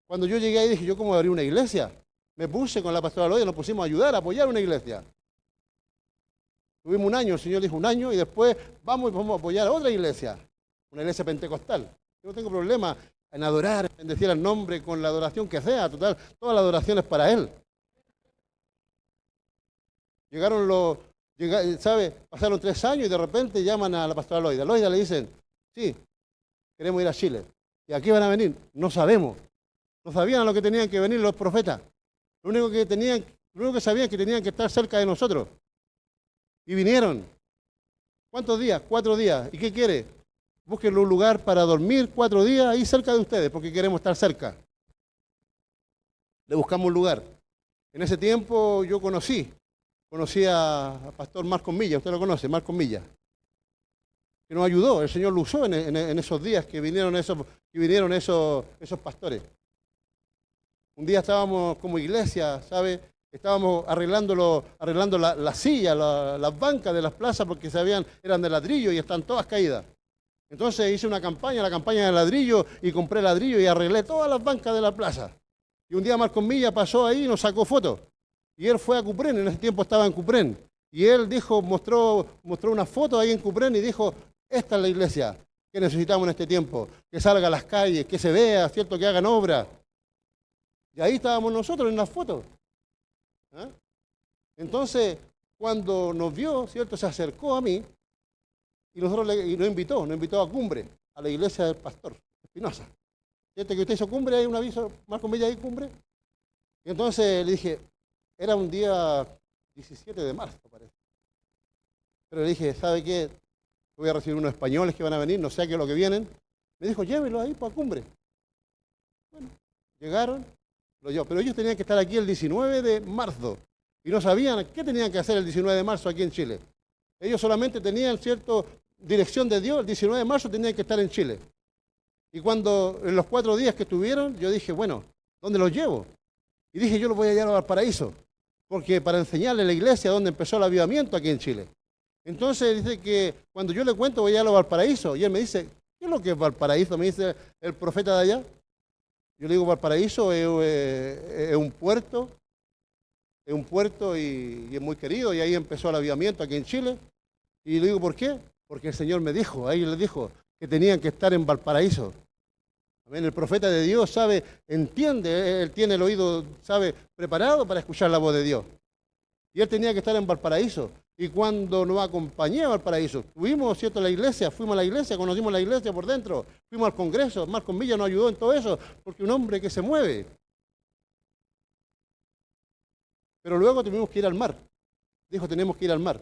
Cuando yo llegué ahí dije, ¿yo cómo abrir una iglesia? Me puse con la pastora Loya, nos pusimos a ayudar, a apoyar una iglesia. Tuvimos un año, el Señor dijo un año, y después vamos a apoyar a otra iglesia, una iglesia pentecostal. Yo no tengo problema en adorar, en bendecir al nombre con la adoración que sea, total, toda la adoración es para Él. ¿Sabe? Pasaron 3 años y de repente llaman a la pastora Loida. Loida le dicen, sí, queremos ir a Chile. ¿Y a qué van a venir? No sabemos. No sabían a lo que tenían que venir los profetas. Lo único que sabían es que tenían que estar cerca de nosotros. Y vinieron. ¿Cuántos días? 4 días. ¿Y qué quiere? Busquen un lugar para dormir 4 días ahí cerca de ustedes, porque queremos estar cerca. Le buscamos un lugar. En ese tiempo yo conocí a Pastor Marcos Milla, usted lo conoce, Marcos Milla, que nos ayudó, el Señor lo usó en esos días que vinieron esos pastores. Un día estábamos como iglesia, ¿sabe? Estábamos arreglando las sillas, las bancas de las plazas, porque eran de ladrillo y están todas caídas. Entonces hice una campaña, la campaña de ladrillo, y compré ladrillo y arreglé todas las bancas de la plaza. Y un día Marcos Milla pasó ahí y nos sacó fotos. Y él fue a Cuprén, en ese tiempo estaba en Cuprén. Y él mostró una foto ahí en Cuprén y dijo, esta es la iglesia que necesitamos en este tiempo, que salga a las calles, que se vea, ¿cierto? Que hagan obra. Y ahí estábamos nosotros en las fotos. ¿Ah? Entonces, cuando nos vio, ¿cierto? Se acercó a mí y nos invitó a Cumbre, a la iglesia del pastor Espinosa. ¿Cierto que usted hizo Cumbre? Hay un aviso, Marcos Milla, ahí Cumbre. Y entonces le dije, era un día 17 de marzo, parece. Pero le dije, ¿sabe qué? Voy a recibir unos españoles que van a venir, no sé a qué es lo que vienen. Me dijo, llévelo ahí para Cumbre. Bueno, llegaron, pero ellos tenían que estar aquí el 19 de marzo. Y no sabían qué tenían que hacer el 19 de marzo aquí en Chile. Ellos solamente tenían, ¿cierto?, dirección de Dios. El 19 de marzo tenían que estar en Chile. Y cuando, en los 4 días que estuvieron, yo dije, bueno, ¿dónde los llevo? Y dije, yo los voy a llevar a Valparaíso, porque para enseñarle a la iglesia dónde empezó el avivamiento aquí en Chile. Entonces dice que cuando yo le cuento, voy a llevarlo a Valparaíso. Y él me dice, ¿qué es lo que es Valparaíso? Me dice el profeta de allá. Yo le digo, Valparaíso es un puerto y es muy querido. Y ahí empezó el avivamiento aquí en Chile. Y le digo, ¿por qué? Porque el Señor me dijo, ahí le dijo, que tenían que estar en Valparaíso. Amén. El profeta de Dios sabe, entiende, él tiene el oído, sabe, preparado para escuchar la voz de Dios. Y él tenía que estar en Valparaíso. Y cuando nos acompañé a Valparaíso, fuimos, ¿cierto?, a la iglesia, fuimos a la iglesia, conocimos la iglesia por dentro, fuimos al Congreso, Marcos Milla nos ayudó en todo eso, porque un hombre que se mueve. Pero luego tuvimos que ir al mar. Dijo, tenemos que ir al mar.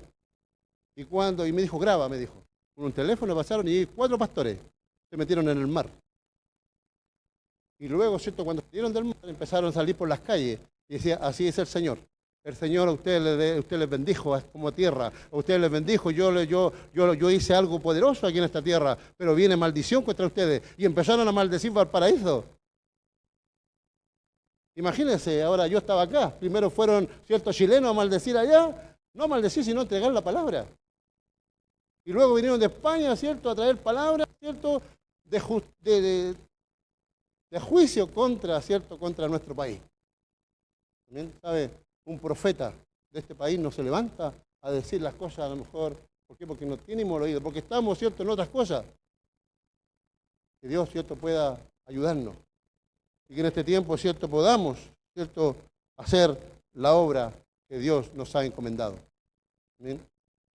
Y me dijo, graba, me dijo. Con un teléfono pasaron y 4 pastores se metieron en el mar. Y luego, ¿cierto?, cuando salieron del mar, empezaron a salir por las calles y decía, así es el Señor. El Señor a usted les bendijo como tierra, a ustedes les bendijo, yo hice algo poderoso aquí en esta tierra, pero viene maldición contra ustedes. Y empezaron a maldecir Valparaíso. Imagínense, ahora yo estaba acá, primero fueron ciertos chilenos a maldecir allá, no a maldecir, sino a entregar la palabra. Y luego vinieron de España, ¿cierto?, a traer palabras, ¿cierto?, de juicio contra nuestro país. ¿También? ¿Sabe? Un profeta de este país no se levanta a decir las cosas a lo mejor. ¿Por qué? Porque no tenemos el oído, porque estamos, ¿cierto?, en otras cosas. Que Dios, ¿cierto?, pueda ayudarnos. Y que en este tiempo, ¿cierto?, podamos, ¿cierto?, hacer la obra que Dios nos ha encomendado. ¿Bien?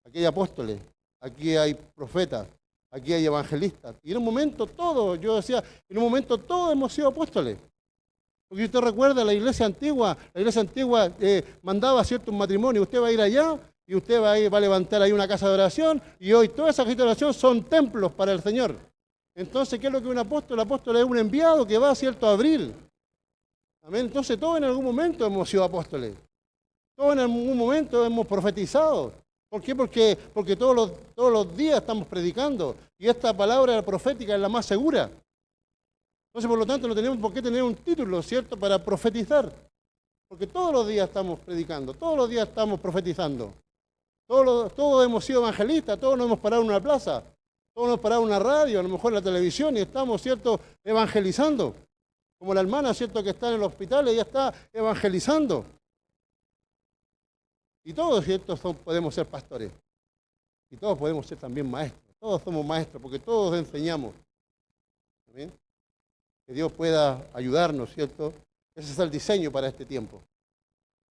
Aquí hay apóstoles, aquí hay profetas, aquí hay evangelistas. Y en un momento todos, yo decía, en un momento todos hemos sido apóstoles. Porque usted recuerda, la iglesia antigua mandaba, ¿cierto?, un matrimonio. Usted va a ir allá y usted va a levantar ahí una casa de oración. Y hoy todas esas casas de oración son templos para el Señor. Entonces, ¿qué es lo que un apóstol? El apóstol es un enviado que va, ¿cierto?, a abrir. Amén. Entonces, todos en algún momento hemos sido apóstoles. Todos en algún momento hemos profetizado. ¿Por qué? Porque todos los días estamos predicando. Y esta palabra profética es la más segura. Entonces, por lo tanto, no tenemos por qué tener un título, ¿cierto?, para profetizar. Porque todos los días estamos predicando, todos los días estamos profetizando. Todos hemos sido evangelistas, todos nos hemos parado en una plaza, todos nos hemos parado en una radio, a lo mejor en la televisión, y estamos, ¿cierto?, evangelizando. Como la hermana, ¿cierto?, que está en el hospital, ella está evangelizando. Y todos, ¿cierto?, podemos ser pastores. Y todos podemos ser también maestros. Todos somos maestros porque todos enseñamos. ¿Amén? Que Dios pueda ayudarnos, ¿cierto? Ese es el diseño para este tiempo.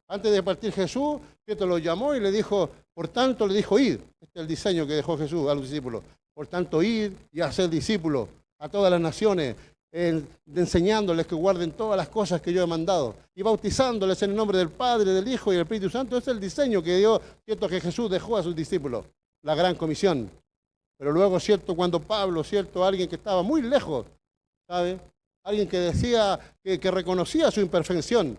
Antes de partir Jesús, ¿cierto? Lo llamó y le dijo, por tanto le dijo, id. Este es el diseño que dejó Jesús a los discípulos. Por tanto, id y hacer discípulos a todas las naciones, enseñándoles que guarden todas las cosas que yo he mandado y bautizándoles en el nombre del Padre, del Hijo y del Espíritu Santo. Ese es el diseño que dio, ¿cierto? Que Jesús dejó a sus discípulos, la gran comisión. Pero luego, ¿cierto? Cuando Pablo, ¿cierto? Alguien que estaba muy lejos, ¿sabe? Alguien que decía, que reconocía su imperfección.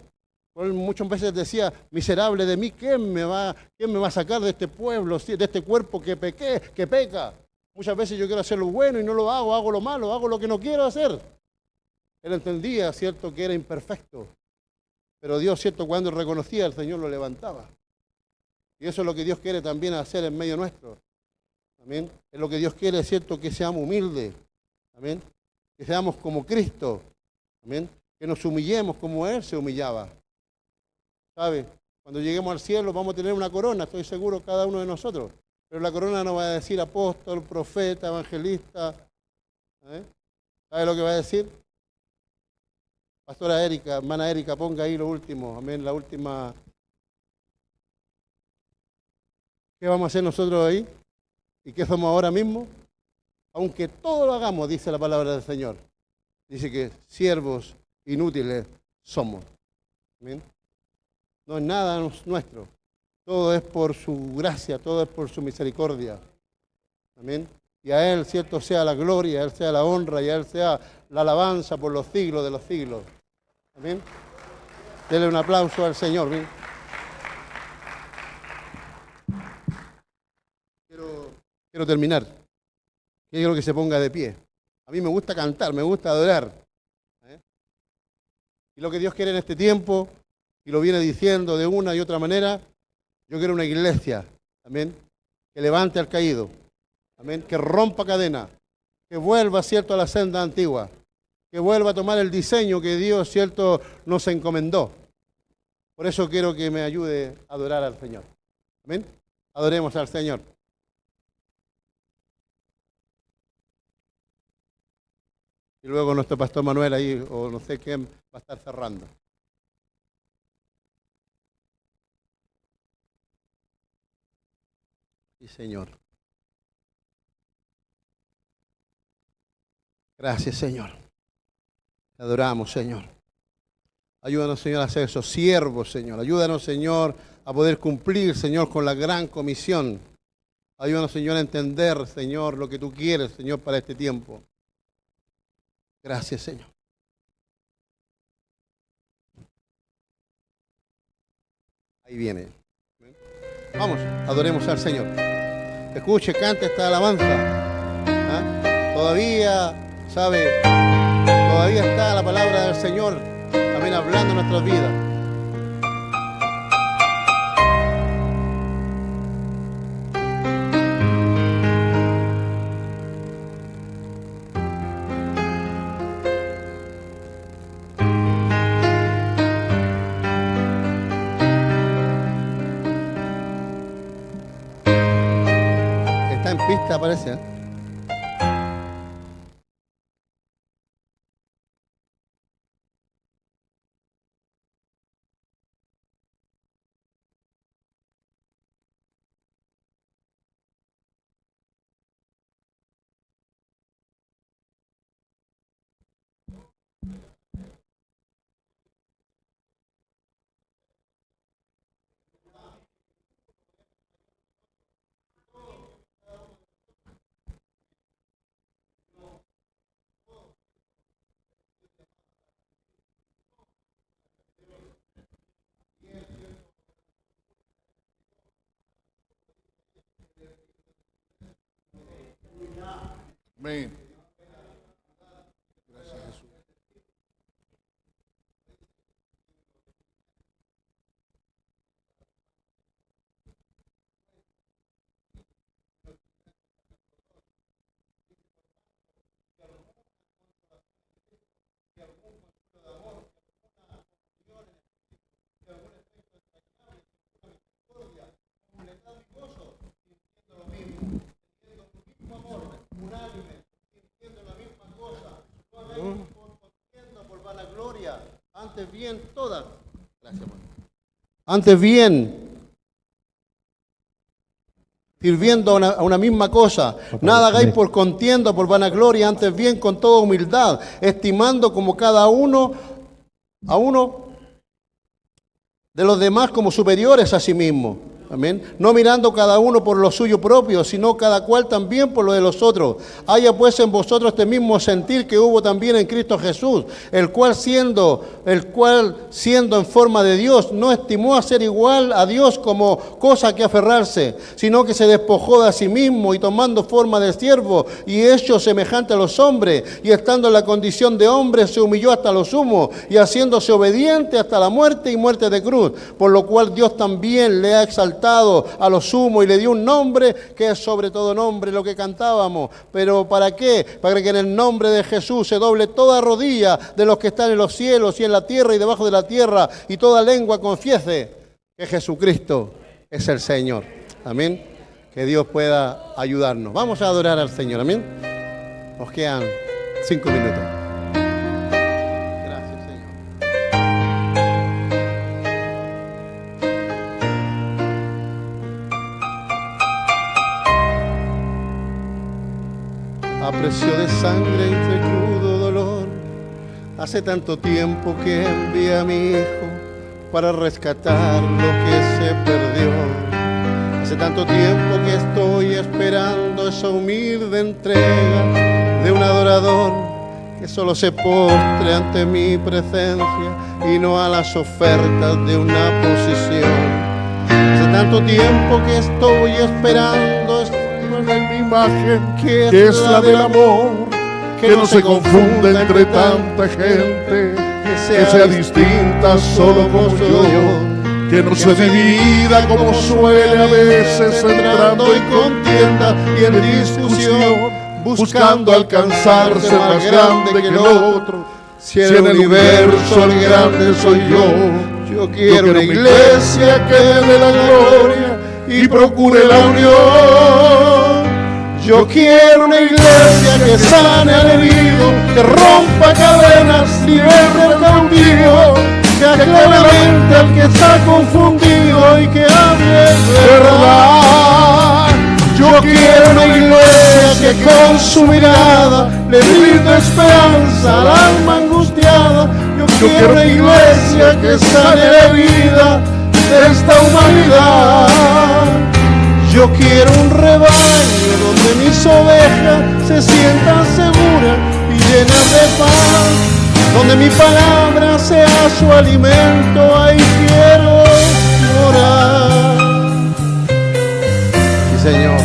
Él muchas veces decía, miserable de mí, ¿quién me va a sacar de este pueblo, de este cuerpo que peca? Muchas veces yo quiero hacer lo bueno y no lo hago lo malo, hago lo que no quiero hacer. Él entendía, ¿cierto?, que era imperfecto. Pero Dios, ¿cierto?, cuando reconocía, el Señor lo levantaba. Y eso es lo que Dios quiere también hacer en medio nuestro. Amén. Es lo que Dios quiere, ¿cierto?, que seamos humildes. Amén. Que seamos como Cristo. Amén. Que nos humillemos como Él se humillaba. ¿Sabe? Cuando lleguemos al cielo vamos a tener una corona, estoy seguro, cada uno de nosotros. Pero la corona no va a decir apóstol, profeta, evangelista. ¿Sabe lo que va a decir? Pastora Erika, hermana Erika, ponga ahí lo último. Amén, la última. ¿Qué vamos a hacer nosotros ahí? ¿Y qué somos ahora mismo? Aunque todo lo hagamos, dice la palabra del Señor. Dice que siervos inútiles somos. Amén. No es nada nuestro. Todo es por su gracia, todo es por su misericordia. Amén. Y a Él, cierto, sea la gloria, a Él sea la honra y a Él sea la alabanza por los siglos de los siglos. Amén. Denle un aplauso al Señor. ¿Bien? Quiero terminar. Quiero que se ponga de pie. A mí me gusta cantar, me gusta adorar. Y lo que Dios quiere en este tiempo, y lo viene diciendo de una y otra manera, yo quiero una iglesia, amén, que levante al caído, amén, que rompa cadenas, que vuelva, cierto, a la senda antigua, que vuelva a tomar el diseño que Dios, cierto, nos encomendó. Por eso quiero que me ayude a adorar al Señor. Amén. Adoremos al Señor. Y luego nuestro pastor Manuel ahí, o no sé quién, va a estar cerrando. Sí, Señor. Gracias, Señor. Te adoramos, Señor. Ayúdanos, Señor, a ser esos siervos, Señor. Ayúdanos, Señor, a poder cumplir, Señor, con la gran comisión. Ayúdanos, Señor, a entender, Señor, lo que tú quieres, Señor, para este tiempo. Gracias, Señor. Ahí viene. Vamos, adoremos al Señor. Escuche, cante esta alabanza. ¿Ah? Todavía, ¿sabe? Todavía está la palabra del Señor también hablando en nuestras vidas. Está en pista, parece.
Amén. Gracias, Jesús.
Antes bien, todas. Gracias, hermano. Antes bien, sirviendo a una misma cosa. Nada hagáis por contienda, por vanagloria, antes bien con toda humildad, estimando como cada uno a uno de los demás como superiores a sí mismo. Amén. No mirando cada uno por lo suyo propio, sino cada cual también por lo de los otros. Haya pues en vosotros este mismo sentir que hubo también en Cristo Jesús, el cual siendo en forma de Dios, no estimó a ser igual a Dios como cosa que aferrarse, sino que se despojó de sí mismo y tomando forma de siervo y hecho semejante a los hombres, y estando en la condición de hombre, se humilló hasta lo sumo, y haciéndose obediente hasta la muerte y muerte de cruz, por lo cual Dios también le ha exaltado a lo sumo y le dio un nombre que es sobre todo nombre, lo que cantábamos. Pero ¿para qué? Para que en el nombre de Jesús se doble toda rodilla de los que están en los cielos y en la tierra y debajo de la tierra, y toda lengua confiese que Jesucristo es el Señor. Amén. Que Dios pueda ayudarnos. Vamos a adorar al Señor. Amén. Nos quedan 5 minutos. A precio de sangre y de crudo dolor, hace tanto tiempo que envié a mi Hijo para rescatar lo que se perdió. Hace tanto tiempo que estoy esperando esa humilde entrega de un adorador que solo se postre ante mi presencia y no a las ofertas de una posición. Hace tanto tiempo que estoy esperando
en mi imagen, que es la del amor, que no se confunda entre tanta gente, que sea distinta solo como yo, que no se divida como suele a veces, entrando en contienda y en discusión, buscando alcanzarse más grande que el otro. Si en el universo el grande soy yo quiero una iglesia que dé la gloria y procure la unión. Yo quiero una iglesia que sane al herido, que rompa cadenas, libere al cautivo, que aclare la mente al que está confundido y que hable verdad. Yo quiero una iglesia que con su mirada le brinde esperanza al alma angustiada. Yo quiero una iglesia que sane la vida de esta humanidad. Yo quiero un rebaño donde mis ovejas se sientan seguras y llenas de paz, donde mi palabra sea su alimento, ahí quiero morar. Sí, Señor,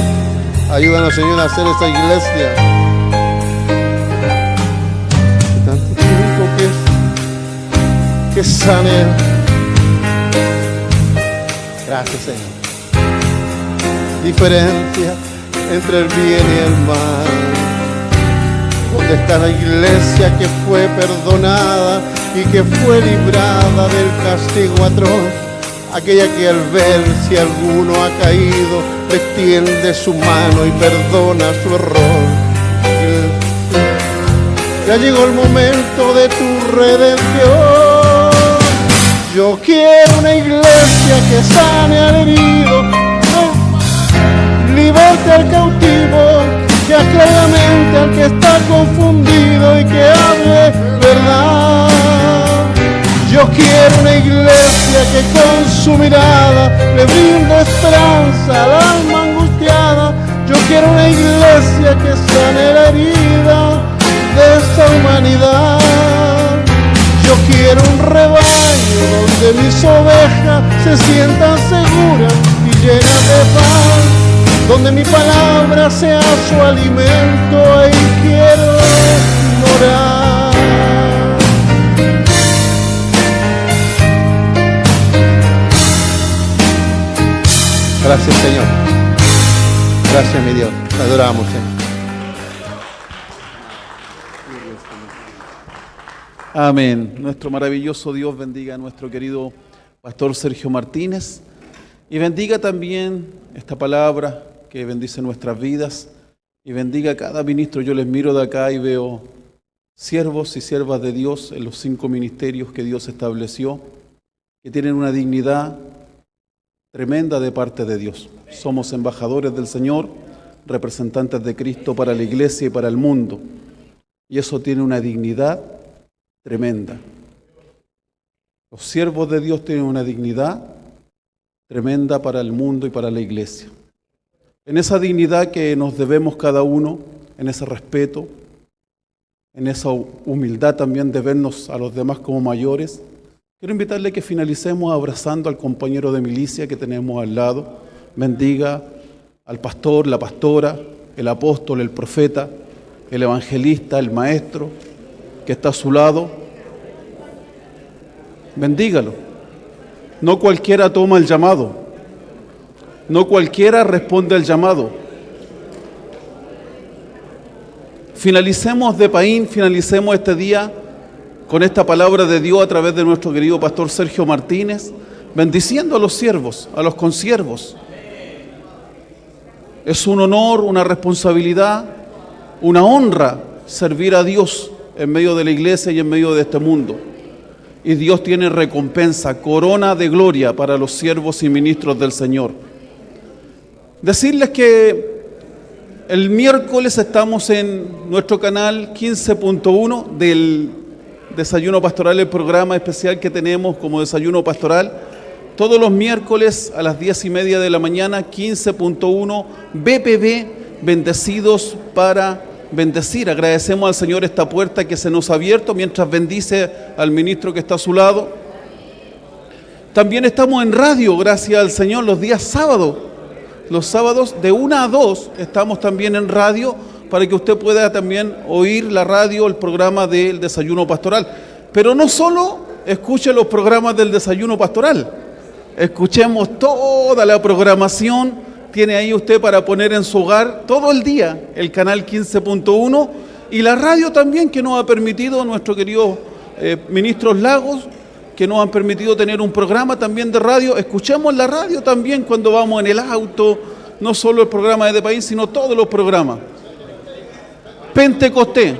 ayúdanos, Señor, a hacer esta iglesia. Tanto tiempo que sane. Gracias, Señor. Diferencia entre el bien y el mal. ¿Dónde está la iglesia que fue perdonada y que fue librada del castigo atroz? Aquella que al ver si alguno ha caído, extiende su mano y perdona su error. Ya llegó el momento de tu redención. Yo quiero una iglesia que sane al herido, liberte al cautivo, que aclare la mente al que está confundido y que hable verdad. Yo quiero una iglesia que con su mirada le brinde esperanza al alma angustiada. Yo quiero una iglesia que sane la herida de esta humanidad. Yo quiero un rebaño donde mis ovejas se sientan seguras y llenas de paz, donde mi palabra sea su alimento, ahí quiero morar. Gracias, Señor. Gracias, mi Dios. Te adoramos, Señor.
Amén. Nuestro maravilloso Dios bendiga a nuestro querido pastor Sergio Martínez y bendiga también esta palabra que bendice nuestras vidas y bendiga a cada ministro. Yo les miro de acá y veo siervos y siervas de Dios en los 5 ministerios que Dios estableció, que tienen una dignidad tremenda de parte de Dios. Somos embajadores del Señor, representantes de Cristo para la iglesia y para el mundo. Y eso tiene una dignidad tremenda. Los siervos de Dios tienen una dignidad tremenda para el mundo y para la iglesia. En esa dignidad que nos debemos cada uno, en ese respeto, en esa humildad también de vernos a los demás como mayores, quiero invitarle a que finalicemos abrazando al compañero de milicia que tenemos al lado. Bendiga al pastor, la pastora, el apóstol, el profeta, el evangelista, el maestro que está a su lado. Bendígalo. No cualquiera toma el llamado. No cualquiera responde al llamado. Finalicemos de Paín, finalicemos este día con esta palabra de Dios a través de nuestro querido pastor Sergio Martínez, bendiciendo a los siervos, a los consiervos. Es un honor, una responsabilidad, una honra servir a Dios en medio de la iglesia y en medio de este mundo. Y Dios tiene recompensa, corona de gloria para los siervos y ministros del Señor. Decirles que el miércoles estamos en nuestro canal 15.1 del Desayuno Pastoral, el programa especial que tenemos como Desayuno Pastoral. Todos los miércoles a las 10:30 de la mañana, 15.1 BPB, bendecidos para bendecir. Agradecemos al Señor esta puerta que se nos ha abierto mientras bendice al ministro que está a su lado. También estamos en radio, gracias al Señor, los días sábados. Los sábados de 1 a 2 estamos también en radio para que usted pueda también oír la radio, el programa del Desayuno Pastoral. Pero no solo escuche los programas del Desayuno Pastoral, escuchemos toda la programación. Tiene ahí usted para poner en su hogar todo el día el canal 15.1 y la radio también, que nos ha permitido nuestro querido ministros Lagos, que nos han permitido tener un programa también de radio. Escuchemos la radio también cuando vamos en el auto, no solo el programa de País, sino todos los programas. Pentecostés,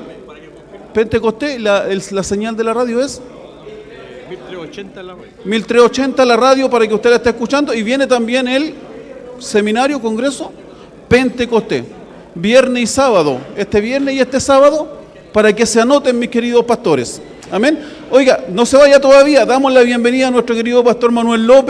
la señal de la radio es 1380 la radio para que usted la esté escuchando, y viene también el seminario, congreso Pentecostés, viernes y sábado, este viernes y este sábado, para que se anoten, mis queridos pastores. Amén. Oiga, no se vaya todavía, damos la bienvenida a nuestro querido pastor Manuel López.